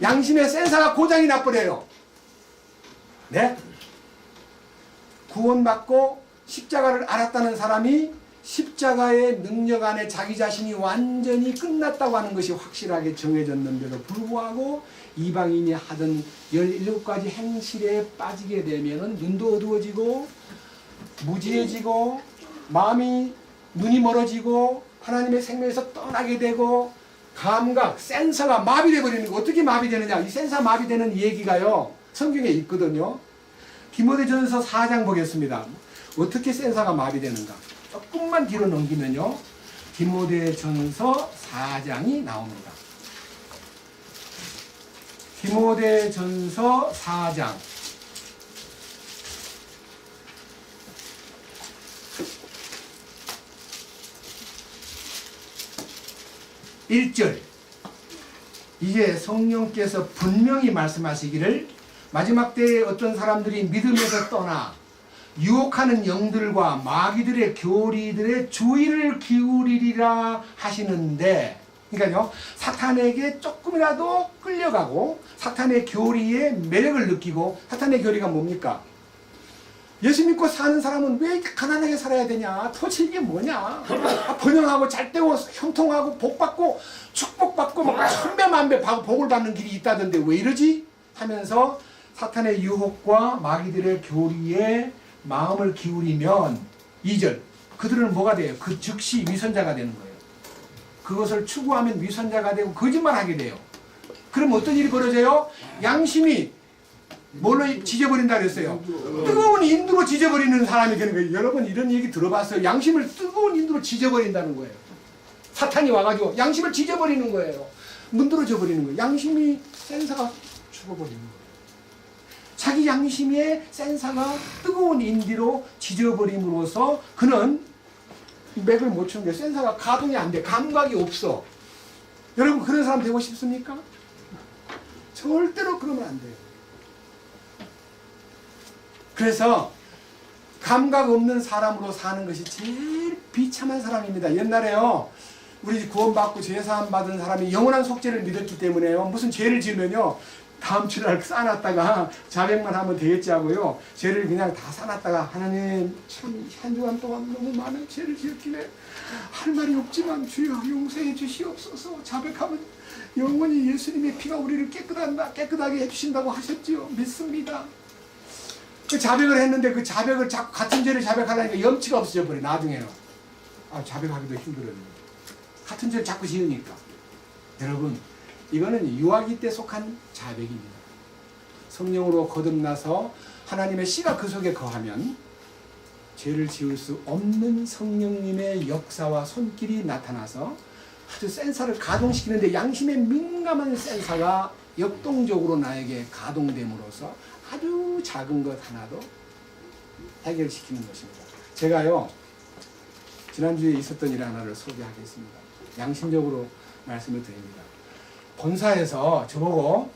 양심의 센서가 고장이 나버려요. 네? 구원받고 십자가를 알았다는 사람이 십자가의 능력 안에 자기 자신이 완전히 끝났다고 하는 것이 확실하게 정해졌는데도 불구하고 이방인이 하던 17가지 행실에 빠지게 되면 눈도 어두워지고 무지해지고 눈이 멀어지고 하나님의 생명에서 떠나게 되고, 감각, 센서가 마비되어 버리는 거. 어떻게 마비되느냐? 이 센서 마비되는 얘기가요, 성경에 있거든요. 디모데전서 4장 보겠습니다. 어떻게 센서가 마비되는가? 조금만 뒤로 넘기면요, 디모데전서 4장이 나옵니다. 디모데전서 4장 1절 이제 성령께서 분명히 말씀하시기를 마지막 때에 어떤 사람들이 믿음에서 떠나 유혹하는 영들과 마귀들의 교리들의 주의를 기울이리라 하시는데, 그러니까요, 사탄에게 조금이라도 끌려가고 사탄의 교리에 매력을 느끼고, 사탄의 교리가 뭡니까? 예수 믿고 사는 사람은 왜 이렇게 가난하게 살아야 되냐? 도대체 이게 뭐냐? 번영하고 잘되고 형통하고 복받고 축복받고 막 천배만배 복을 받는 길이 있다던데 왜 이러지? 하면서 사탄의 유혹과 마귀들의 교리에 마음을 기울이면 2절 그들은 뭐가 돼요? 그 즉시 위선자가 되는 거예요. 그것을 추구하면 위선자가 되고 거짓말하게 돼요. 그럼 어떤 일이 벌어져요? 양심이 뭘로 지져버린다 그랬어요? 뜨거운 인두로 지져버리는 사람이 되는 거예요. 여러분 이런 얘기 들어봤어요? 양심을 뜨거운 인두로 지져버린다는 거예요. 사탄이 와가지고 양심을 지져버리는 거예요. 문드러져 버리는 거예요. 양심이 센서가 죽어버리는 거예요. 자기 양심의 센서가 뜨거운 인디로 지져버림으로써 그는 맥을 못 추는 게 센서가 가동이 안 돼. 감각이 없어. 여러분 그런 사람 되고 싶습니까? 절대로 그러면 안 돼요. 그래서 감각 없는 사람으로 사는 것이 제일 비참한 사람입니다. 옛날에요, 우리 구원받고 제사함 받은 사람이 영원한 속죄를 믿었기 때문에요, 무슨 죄를 지으면요 다음 주날 쌓아놨다가 자백만 하면 되겠지 하고요, 죄를 그냥 다 쌓아놨다가 하나님 참 한 주간 동안 너무 많은 죄를 지었길래 할 말이 없지만 주여 용서해 주시옵소서, 자백하면 영원히 예수님의 피가 우리를 깨끗하게 해주신다고 하셨지요. 믿습니다. 그 자백을 했는데 그 자백을 자꾸 같은 죄를 자백하려니까 염치가 없어져 버려. 나중에는 자백하기도 힘들어요. 같은 죄를 자꾸 지으니까. 여러분 이거는 유아기 때 속한 자백입니다. 성령으로 거듭나서 하나님의 씨가 그 속에 거하면 죄를 지을 수 없는 성령님의 역사와 손길이 나타나서 아주 센서를 가동시키는데, 양심의 민감한 센서가 역동적으로 나에게 가동됨으로써 아주 작은 것 하나도 해결시키는 것입니다. 제가요 지난주에 있었던 일 하나를 소개하겠습니다. 양심적으로 말씀을 드립니다. 본사에서 저보고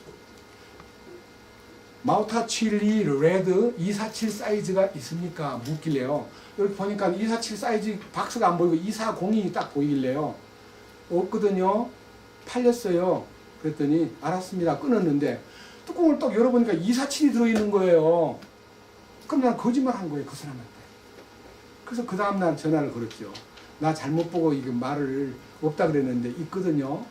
마우타 칠리 레드 247 사이즈가 있습니까? 묻길래요. 이렇게 보니까 247 사이즈 박스가 안 보이고 240이 딱 보이길래요. 없거든요. 팔렸어요. 그랬더니 알았습니다. 끊었는데 뚜껑을 딱 열어보니까 247이 들어있는 거예요. 그럼 난 거짓말한 거예요, 그 사람한테. 그래서 그 다음날 전화를 걸었죠. 나 잘못 보고 이거 말을 없다 그랬는데 있거든요.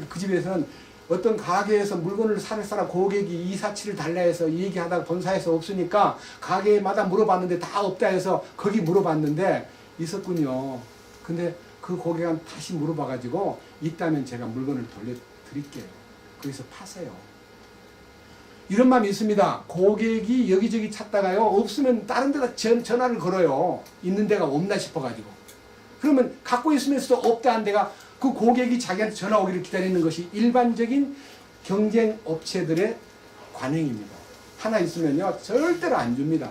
그 집에서는 어떤 가게에서 물건을 사는 사람 고객이 247을 달라 해서 얘기하다가 본사에서 없으니까 가게마다 물어봤는데 다 없다 해서 거기 물어봤는데 있었군요. 근데 그 고객한테 다시 물어봐가지고 있다면 제가 물건을 돌려드릴게요. 거기서 파세요. 이런 마음이 있습니다. 고객이 여기저기 찾다가요, 없으면 다른 데다 전화를 걸어요. 있는 데가 없나 싶어가지고. 그러면 갖고 있으면서도 없다 한 데가 그 고객이 자기한테 전화 오기를 기다리는 것이 일반적인 경쟁 업체들의 관행입니다. 하나 있으면요 절대로 안 줍니다.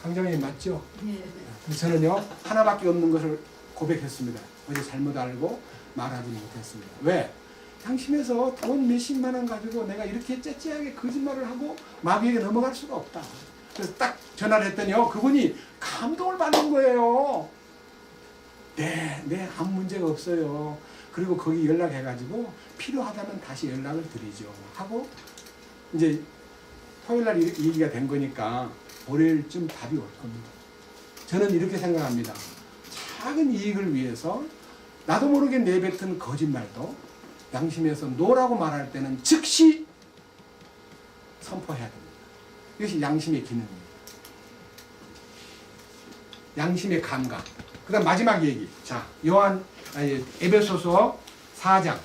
강장님 맞죠? 네. 저는요 하나밖에 없는 것을 고백했습니다. 어제 잘못 알고 말하지 못했습니다. 왜? 양심에서 돈 몇십만 원 가지고 내가 이렇게 째째하게 거짓말을 하고 마귀에게 넘어갈 수가 없다. 그래서 딱 전화를 했더니요 그분이 감동을 받는 거예요. 네, 아무 문제가 없어요. 그리고 거기 연락해가지고 필요하다면 다시 연락을 드리죠. 하고 이제 토요일날 얘기가 된 거니까 월요일쯤 답이 올 겁니다. 저는 이렇게 생각합니다. 작은 이익을 위해서 나도 모르게 내뱉은 거짓말도 양심에서 노라고 말할 때는 즉시 선포해야 됩니다. 이것이 양심의 기능입니다. 양심의 감각. 그 다음 마지막 얘기. 자, 에베소서 4장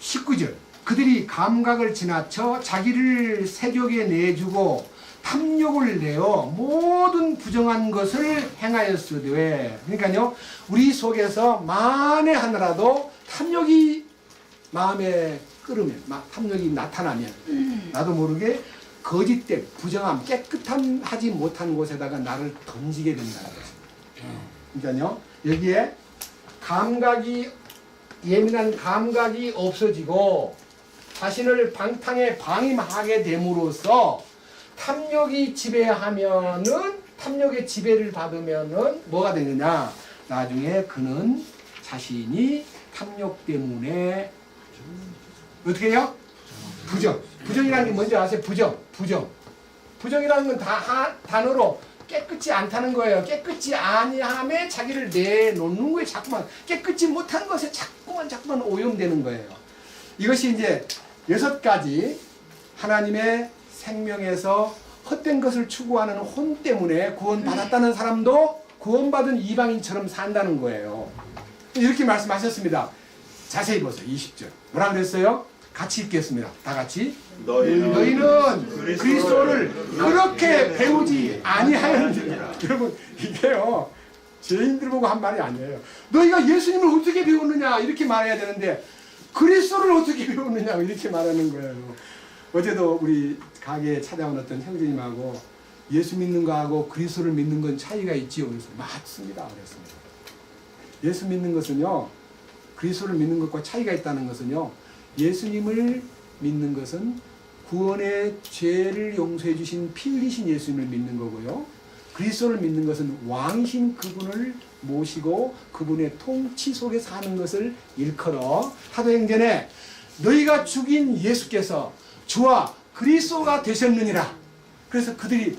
19절. 그들이 감각을 지나쳐 자기를 세력에 내주고 탐욕을 내어 모든 부정한 것을 행하였으되. 그러니까요, 우리 속에서 만에 하나라도 탐욕이 마음에 끓으면, 탐욕이 나타나면 나도 모르게 거짓된 부정함, 깨끗한 하지 못한 곳에다가 나를 던지게 된다는 것입니다. 그러니까요 여기에 예민한 감각이 없어지고 자신을 방탕에 방임하게 됨으로써 탐욕의 지배를 받으면은 뭐가 되느냐? 나중에 그는 자신이 탐욕 때문에 어떻게 해요? 부정이라는 게 뭔지 아세요? 부정이라는 건 다 단어로 깨끗이 않다는 거예요. 깨끗이 아니함에 자기를 내놓는 거예요. 자꾸만 깨끗이 못한 것에 자꾸만 오염되는 거예요. 이것이 이제 6가지 하나님의 생명에서 헛된 것을 추구하는 혼 때문에 구원받았다는 사람도 구원받은 이방인처럼 산다는 거예요. 이렇게 말씀하셨습니다. 자세히 보세요. 20절. 뭐라 그랬어요? 같이 읽겠습니다. 다 같이. 너희는 그리스도를 그렇게 배우지 아니하였느니라. 여러분 이게요. 죄인들 보고 한 말이 아니에요. 너희가 예수님을 어떻게 배웠느냐 이렇게 말해야 되는데 그리스도를 어떻게 배웠느냐 이렇게 말하는 거예요. 어제도 우리 가게에 찾아온 어떤 형제님하고 예수 믿는 거하고 그리스도를 믿는 건 차이가 있지요. 그래서 맞습니다. 그랬습니다. 예수 믿는 것은요. 그리스도를 믿는 것과 차이가 있다는 것은요. 예수님을 믿는 것은 구원의 죄를 용서해 주신 피 흘리신 예수님을 믿는 거고요. 그리스도를 믿는 것은 왕이신 그분을 모시고 그분의 통치 속에 사는 것을 일컬어 사도행전에 너희가 죽인 예수께서 주와 그리스도가 되셨느니라. 그래서 그들이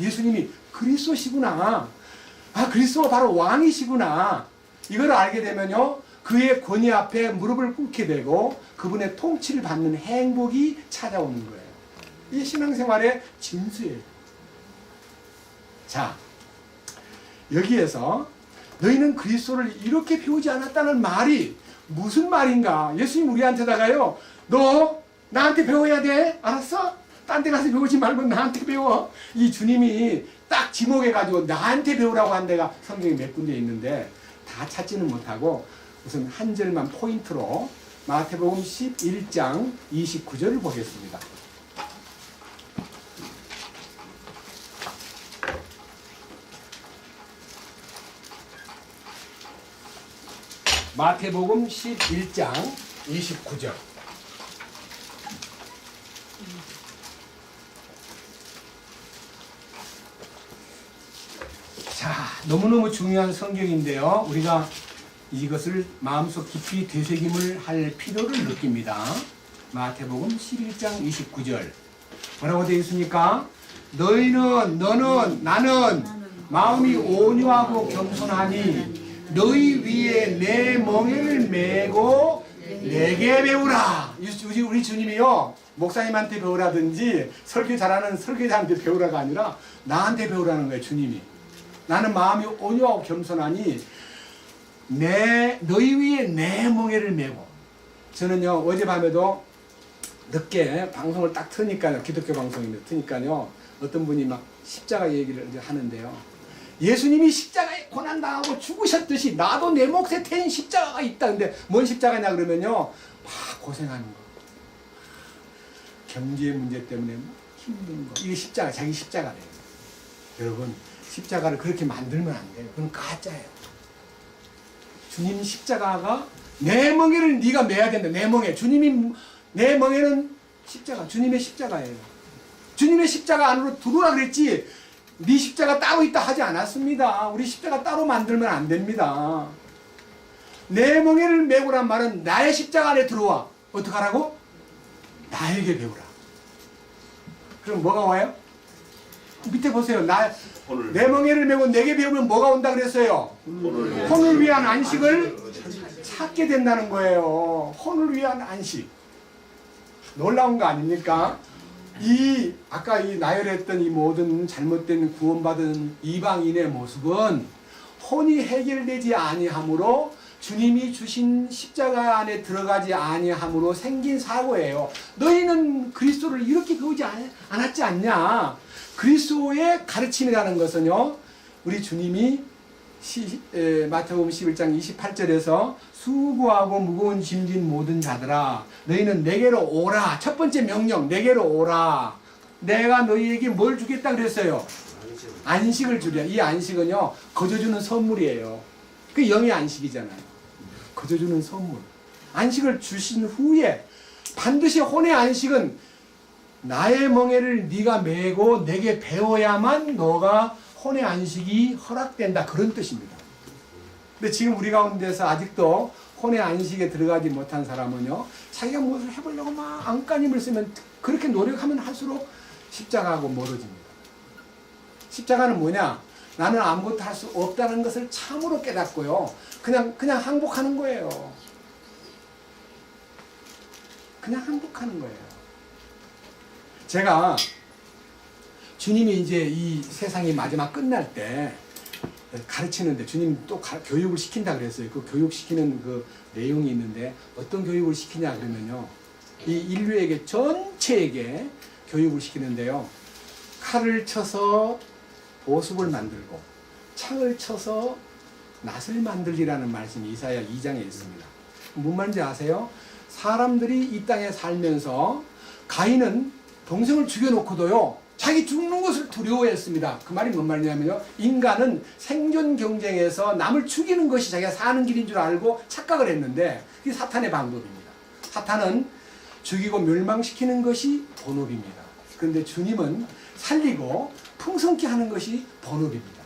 예수님이 그리스도시구나. 그리스도가 바로 왕이시구나. 이걸 알게 되면요. 그의 권위 앞에 무릎을 꿇게 되고 그분의 통치를 받는 행복이 찾아오는 거예요. 이게 신앙생활의 진수예요. 자, 여기에서 너희는 그리스도를 이렇게 배우지 않았다는 말이 무슨 말인가? 예수님 우리한테다가요. 너 나한테 배워야 돼. 알았어? 딴 데 가서 배우지 말고 나한테 배워. 이 주님이 딱 지목해가지고 나한테 배우라고 한 데가 성경에 몇 군데 있는데 다 찾지는 못하고 우선 한 절만 포인트로 마태복음 11장 29절을 보겠습니다. 마태복음 11장 29절. 자, 너무너무 중요한 성경인데요. 우리가 이것을 마음속 깊이 되새김을 할 필요를 느낍니다. 마태복음 11장 29절. 뭐라고 되어 있습니까? 너는 나는 마음이 온유하고 겸손하니 너희 위에 내 멍에를 메고 내게 배우라. 우리 주님이요. 목사님한테 배우라든지 설교 잘하는 설교자한테 배우라가 아니라 나한테 배우라는 거예요. 주님이. 나는 마음이 온유하고 겸손하니 너희 위에 내 멍에를 메고. 저는요 어젯밤에도 늦게 방송을 딱 트니까요. 기독교 방송인데 트니까요. 어떤 분이 막 십자가 얘기를 이제 하는데요. 예수님이 십자가에 고난당하고 죽으셨듯이 나도 내 몫에 태인 십자가가 있다. 근데 뭔 십자가냐 그러면요. 막 고생하는 거. 경제 문제 때문에 힘든 거. 이게 십자가, 자기 십자가래요. 여러분 십자가를 그렇게 만들면 안 돼요. 그건 가짜예요. 주님 십자가가 내 멍에를 네가 매야 된다. 내 멍에. 주님이 내 멍에는 십자가. 주님의 십자가예요. 주님의 십자가 안으로 들어오라 그랬지. 네 십자가 따로 있다 하지 않았습니다. 우리 십자가 따로 만들면 안 됩니다. 내 멍에를 메고란 말은 나의 십자가 안에 들어와. 어떡하라고? 나에게 배우라. 그럼 뭐가 와요? 밑에 보세요. 내 멍에를 메고 내게 배우면 뭐가 온다 그랬어요? 혼을 위한 안식을 찾게 된다는 거예요. 혼을 위한 안식. 놀라운 거 아닙니까? 아까 나열했던 이 모든 잘못된 구원받은 이방인의 모습은 혼이 해결되지 아니함으로 주님이 주신 십자가 안에 들어가지 아니함으로 생긴 사고예요. 너희는 그리스도를 이렇게 배우지 않았지 않냐? 그리스도의 가르침이라는 것은요. 우리 주님이 마태복음 11장 28절에서 수고하고 무거운 짐진 모든 자들아 너희는 내게로 오라. 첫 번째 명령 내게로 오라. 내가 너희에게 뭘 주겠다 그랬어요? 안식을 주랴. 이 안식은요, 거저주는 선물이에요. 그 영의 안식이잖아요. 거저주는 선물. 안식을 주신 후에 반드시 혼의 안식은 나의 멍에를 네가 메고 내게 배워야만 너가 혼의 안식이 허락된다. 그런 뜻입니다. 근데 지금 우리 가운데서 아직도 혼의 안식에 들어가지 못한 사람은요, 자기가 무엇을 해보려고 막 안간힘을 쓰면 그렇게 노력하면 할수록 십자가하고 멀어집니다. 십자가는 뭐냐? 나는 아무것도 할 수 없다는 것을 참으로 깨닫고요. 그냥 항복하는 거예요. 그냥 항복하는 거예요. 제가 주님이 이제 이 세상이 마지막 끝날 때 가르치는데 주님 또 교육을 시킨다 그랬어요. 그 교육시키는 그 내용이 있는데 어떤 교육을 시키냐 그러면요. 이 인류에게 전체에게 교육을 시키는데요. 칼을 쳐서 보습을 만들고 창을 쳐서 낫을 만들리라는 말씀이 이사야 2장에 있습니다. 뭔 말인지 아세요? 사람들이 이 땅에 살면서 가인은 동생을 죽여놓고도요, 자기 죽는 것을 두려워했습니다. 그 말이 뭔 말이냐면요, 인간은 생존 경쟁에서 남을 죽이는 것이 자기가 사는 길인 줄 알고 착각을 했는데, 이게 사탄의 방법입니다. 사탄은 죽이고 멸망시키는 것이 본업입니다. 그런데 주님은 살리고 풍성케 하는 것이 본업입니다.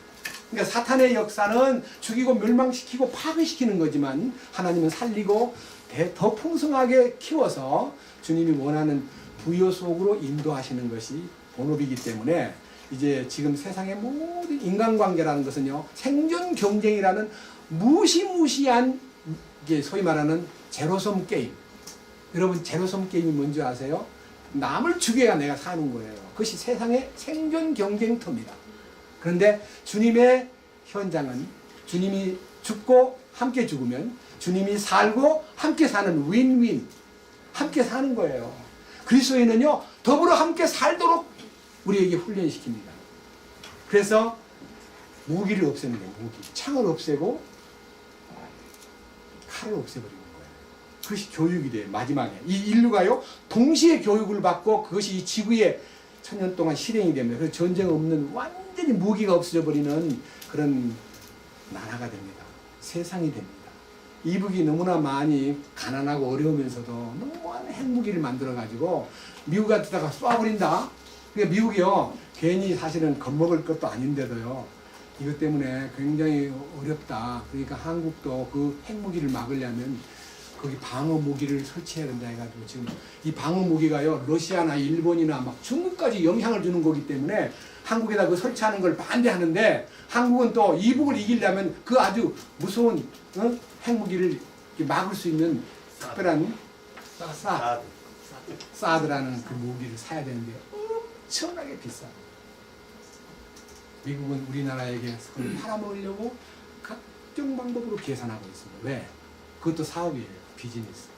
그러니까 사탄의 역사는 죽이고 멸망시키고 파괴시키는 거지만 하나님은 살리고 더 풍성하게 키워서 주님이 원하는 부여 속으로 인도하시는 것이 본업이기 때문에 이제 지금 세상의 모든 인간관계라는 것은요, 생존 경쟁이라는 무시무시한, 이게 소위 말하는 제로섬 게임. 여러분, 제로섬 게임이 뭔지 아세요? 남을 죽여야 내가 사는 거예요. 그것이 세상의 생존 경쟁터입니다. 그런데 주님의 현장은 주님이 죽고 함께 죽으면 주님이 살고 함께 사는 윈윈, 함께 사는 거예요. 그리스도인은요, 더불어 함께 살도록 우리에게 훈련시킵니다. 그래서 무기를 없애는 거예요. 무기. 창을 없애고 칼을 없애버리는 거예요. 그것이 교육이 돼요. 마지막에 이 인류가요, 동시에 교육을 받고 그것이 이 지구에 천년 동안 실행이 됩니다. 그래서 전쟁 없는, 완전히 무기가 없어져 버리는 그런 나라가 됩니다. 세상이 됩니다. 이북이 너무나 많이 가난하고 어려우면서도 너무한 핵무기를 만들어가지고 미국 같은데다가 쏴버린다. 그러니까 미국이요, 괜히 사실은 겁먹을 것도 아닌데도요, 이것 때문에 굉장히 어렵다. 그러니까 한국도 그 핵무기를 막으려면 거기 방어 무기를 설치해야 된다 해가지고 지금 이 방어 무기가요, 러시아나 일본이나 막 중국까지 영향을 주는 거기 때문에 한국에다 그 설치하는 걸 반대하는데, 한국은 또 이북을 이기려면 그 아주 무서운 핵무기를 막을 수 있는 특별한 사드라는 그 무기를 사야 되는데 엄청나게 비싸. 미국은 우리나라에게 그걸 팔아먹으려고 각종 방법으로 계산하고 있습니다. 왜? 그것도 사업이에요. 비즈니스.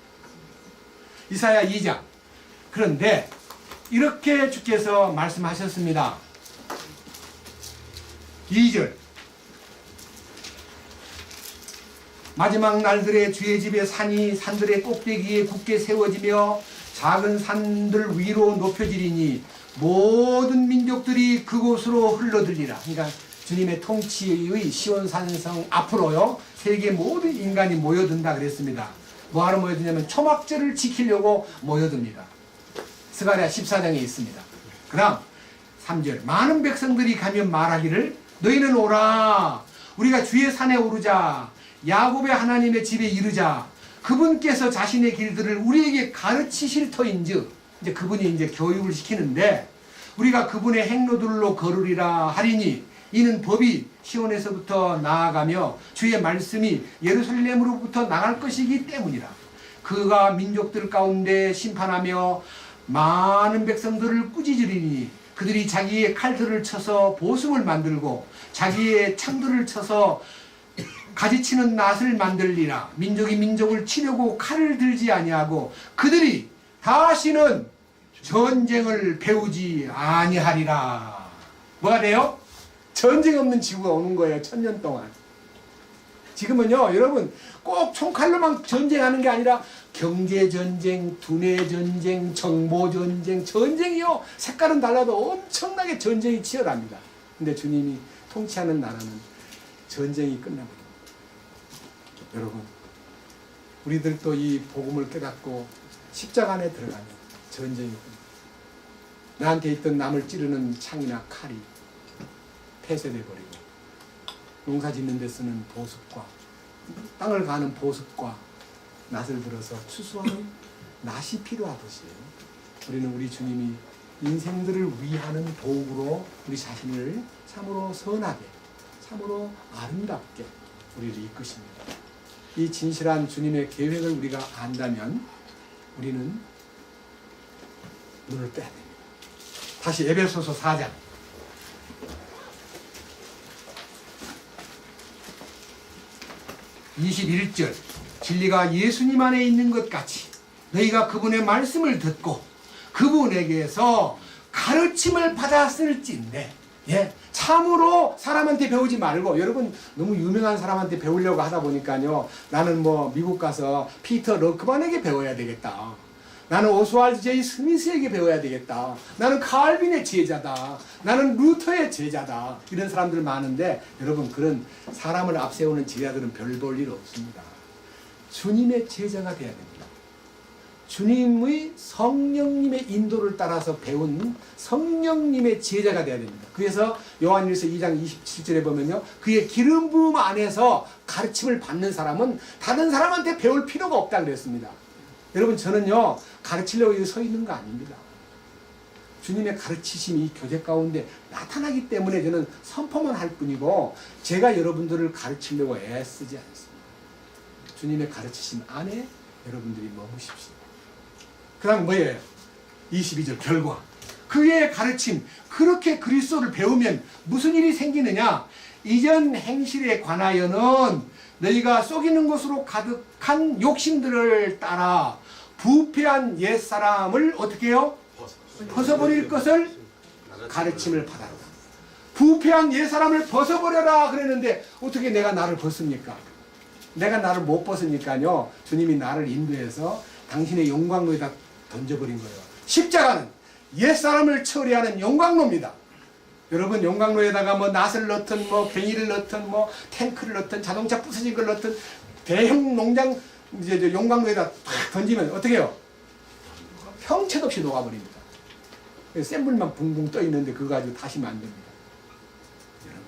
이사야 2장. 그런데 이렇게 주께서 말씀하셨습니다. 2절. 마지막 날들에 주의 집의 산이 산들의 꼭대기에 굳게 세워지며 작은 산들 위로 높여지리니 모든 민족들이 그곳으로 흘러들리라. 그러니까 주님의 통치의 시온산성 앞으로요, 세계 모든 인간이 모여든다 그랬습니다. 뭐하러 모여드냐면 초막절을 지키려고 모여듭니다. 스가랴 14장에 있습니다. 그 다음 3절. 많은 백성들이 가면 말하기를 너희는 오라, 우리가 주의 산에 오르자, 야곱의 하나님의 집에 이르자. 그분께서 자신의 길들을 우리에게 가르치실 터인즉, 이제 그분이 이제 교육을 시키는데, 우리가 그분의 행로들로 걸으리라 하리니 이는 법이 시온에서부터 나아가며 주의 말씀이 예루살렘으로부터 나갈 것이기 때문이라. 그가 민족들 가운데 심판하며 많은 백성들을 꾸짖으리니 그들이 자기의 칼들을 쳐서 보습을 만들고 자기의 창들을 쳐서 가지치는 낫을 만들리라. 민족이 민족을 치려고 칼을 들지 아니하고 그들이 다시는 전쟁을 배우지 아니하리라. 뭐가 돼요? 전쟁 없는 지구가 오는 거예요. 1000년 동안. 지금은요, 여러분, 꼭 총칼로만 전쟁하는 게 아니라 경제전쟁, 두뇌전쟁, 정보전쟁, 전쟁이요, 색깔은 달라도 엄청나게 전쟁이 치열합니다. 근데 주님이 통치하는 나라는 전쟁이 끝나버립니다. 여러분, 우리들도 이 복음을 깨닫고 십자가 안에 들어가면 전쟁이 끝납니다. 나한테 있던 남을 찌르는 창이나 칼이 폐쇄돼버리고, 농사 짓는 데 쓰는 보습과 땅을 가는 보습과 낫을 들어서 추수하는 낫이 필요하듯이 우리는 우리 주님이 인생들을 위하는 도구로 우리 자신을 참으로 선하게, 참으로 아름답게 우리를 이끄십니다. 이 진실한 주님의 계획을 우리가 안다면 우리는 눈을 빼야 됩니다. 다시 에베소서 4장 21절, 진리가 예수님 안에 있는 것 같이 너희가 그분의 말씀을 듣고 그분에게서 가르침을 받았을진데, 참으로 사람한테 배우지 말고, 여러분 너무 유명한 사람한테 배우려고 하다 보니까요, 나는 뭐 미국 가서 피터 러크만에게 배워야 되겠다, 나는 오스왈드 제이 스미스에게 배워야 되겠다, 나는 칼빈의 제자다, 나는 루터의 제자다, 이런 사람들 많은데, 여러분 그런 사람을 앞세우는 제자들은 별 볼 일 없습니다. 주님의 제자가 돼야 됩니다. 주님의 성령님의 인도를 따라서 배운 성령님의 제자가 되어야 됩니다. 그래서 요한일서 2장 27절에 보면요, 그의 기름 부음 안에서 가르침을 받는 사람은 다른 사람한테 배울 필요가 없다 그랬습니다. 여러분, 저는요 가르치려고 여기 서 있는 거 아닙니다. 주님의 가르치심이 이 교제 가운데 나타나기 때문에 저는 선포만 할 뿐이고, 제가 여러분들을 가르치려고 애쓰지 않습니다. 주님의 가르치심 안에 여러분들이 머무십시오. 그 다음 뭐예요? 22절 결과, 그의 가르침, 그렇게 그리스도를 배우면 무슨 일이 생기느냐? 이전 행실에 관하여는 너희가 속이는 것으로 가득한 욕심들을 따라 부패한 옛사람을 어떻게 해요? 벗어버릴 것을 가르침을 받아라. 부패한 옛사람을 벗어버려라 그랬는데 어떻게 내가 나를 벗습니까? 내가 나를 못 벗으니까요, 주님이 나를 인도해서 당신의 용광로에다 던져버린 거예요. 십자가는 옛사람을 처리하는 용광로입니다. 여러분, 용광로에다가 뭐 낫을 넣든 뭐 괭이를 넣든 뭐 탱크를 넣든 자동차 부서진 걸 넣든 대형 농장 이제 용광로에다 탁 던지면 어떻게 해요? 형체도 없이 녹아버립니다. 센 불만 붕붕 떠 있는데 그거 가지고 다시 만듭니다. 여러분,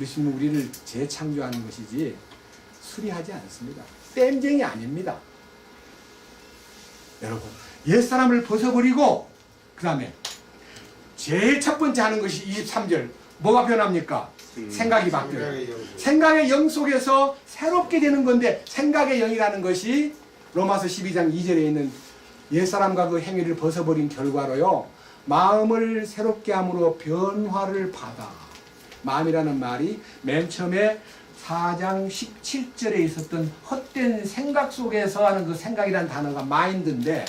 예수님은 우리를 재창조하는 것이지 수리하지 않습니다. 땜쟁이 아닙니다. 여러분, 옛사람을 벗어버리고, 그 다음에 제일 첫 번째 하는 것이 23절 뭐가 변합니까? 생각이 바뀌어요. 생각의 영 속에서 새롭게 되는 건데, 생각의 영이라는 것이 로마서 12장 2절에 있는 옛사람과 그 행위를 벗어버린 결과로요, 마음을 새롭게 함으로 변화를 받아. 마음이라는 말이 맨 처음에 4장 17절에 있었던 헛된 생각 속에서 하는 그 생각이라는 단어가 마인드인데,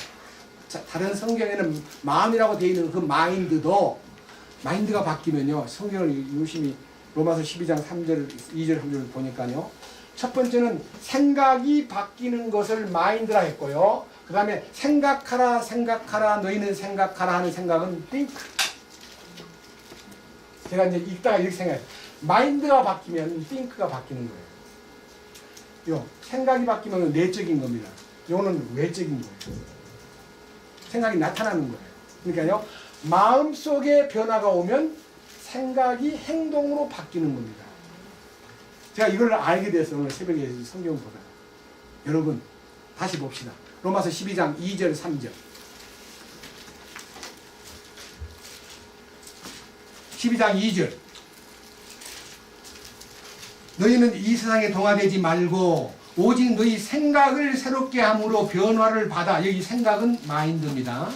자, 다른 성경에는 마음이라고 되어 있는 그 마인드도, 마인드가 바뀌면요, 성경을 유심히 로마서 12장 3절, 2절, 3절을 보니까요, 첫 번째는 생각이 바뀌는 것을 마인드라 했고요, 그 다음에 생각하라 생각하라 너희는 생각하라 하는 생각은 think. 제가 이제 읽다가 이렇게 생각해요. 마인드가 바뀌면 think가 바뀌는 거예요. 요 생각이 바뀌면 내적인 겁니다. 요거는 외적인 거예요. 생각이 나타나는 거예요. 그러니까요, 마음속에 변화가 오면 생각이 행동으로 바뀌는 겁니다. 제가 이걸 알게 돼서 오늘 새벽에 성경 보다가, 여러분 다시 봅시다. 로마서 12장 2절 3절 12장 2절, 너희는 이 세상에 동화되지 말고 오직 너희 생각을 새롭게 함으로 변화를 받아. 여기 생각은 마인드입니다.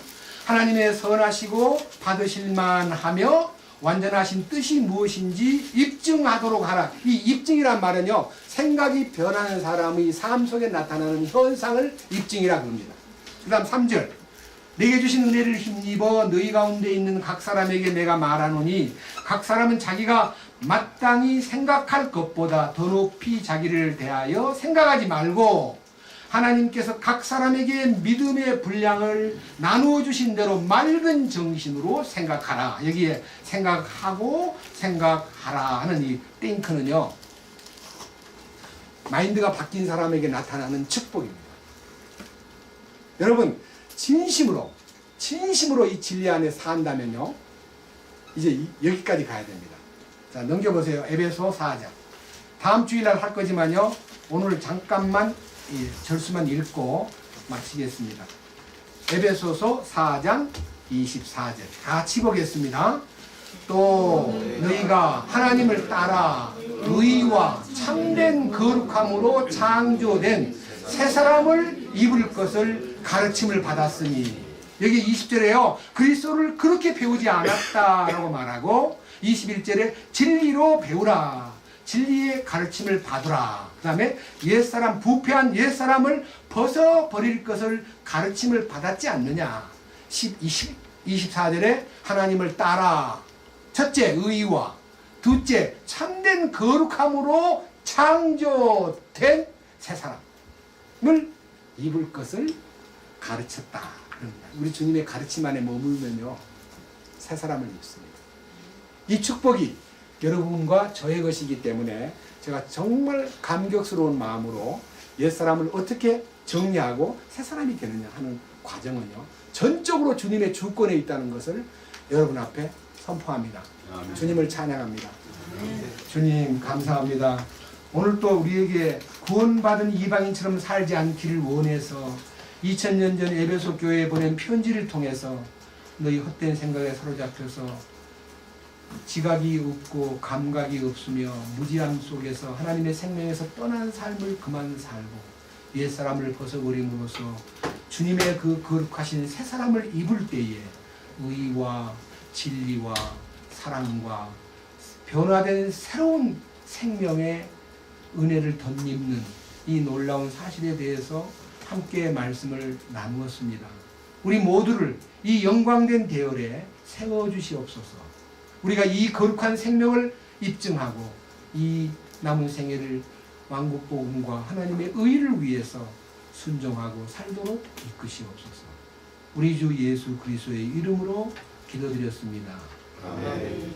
하나님의 선하시고 받으실만 하며 완전하신 뜻이 무엇인지 입증하도록 하라. 이 입증이란 말은요, 생각이 변하는 사람의 삶 속에 나타나는 현상을 입증이라고 합니다. 그 다음 3절, 내게 주신 은혜를 힘입어 너희 가운데 있는 각 사람에게 내가 말하노니 각 사람은 자기가 마땅히 생각할 것보다 더 높이 자기를 대하여 생각하지 말고 하나님께서 각 사람에게 믿음의 분량을 나누어 주신 대로 맑은 정신으로 생각하라. 여기에 생각하고 생각하라 하는 이 띵크는요, 마인드가 바뀐 사람에게 나타나는 축복입니다. 여러분, 진심으로 이 진리 안에 산다면요, 이제 여기까지 가야 됩니다. 자, 넘겨보세요. 에베소 4장. 다음 주일날 할 거지만요, 오늘 잠깐만 이 절수만 읽고 마치겠습니다. 에베소서 4장 24절 같이 보겠습니다. 또 너희가 하나님을 따라 의와 참된 거룩함으로 창조된 새 사람을 입을 것을 가르침을 받았으니, 여기 20절에요 그리스도를 그렇게 배우지 않았다라고 말하고, 21절에 진리로 배우라, 진리의 가르침을 받으라. 그 다음에 옛사람, 부패한 옛사람을 벗어버릴 것을 가르침을 받았지 않느냐. 24절에 하나님을 따라, 첫째 의와, 둘째 참된 거룩함으로 창조된 새 사람을 입을 것을 가르쳤다. 우리 주님의 가르침 안에 머물면요, 새 사람을 입습니다. 이 축복이 여러분과 저의 것이기 때문에 제가 정말 감격스러운 마음으로 옛사람을 어떻게 정리하고 새 사람이 되느냐 하는 과정은요, 전적으로 주님의 주권에 있다는 것을 여러분 앞에 선포합니다. 아멘. 주님을 찬양합니다. 주님 감사합니다. 오늘 또 우리에게 구원받은 이방인처럼 살지 않기를 원해서 2000년 전 에베소 교회에 보낸 편지를 통해서 너희 헛된 생각에 사로잡혀서 지각이 없고 감각이 없으며 무지함 속에서 하나님의 생명에서 떠난 삶을 그만 살고 옛사람을 벗어버림으로써 주님의 그 거룩하신 새 사람을 입을 때에 의와 진리와 사랑과 변화된 새로운 생명의 은혜를 덧입는 이 놀라운 사실에 대해서 함께 말씀을 나누었습니다. 우리 모두를 이 영광된 대열에 세워주시옵소서. 우리가 이 거룩한 생명을 입증하고 이 남은 생애를 왕국 복음과 하나님의 의를 위해서 순종하고 살도록 이끄시옵소서. 우리 주 예수 그리스도의 이름으로 기도드렸습니다. 아멘.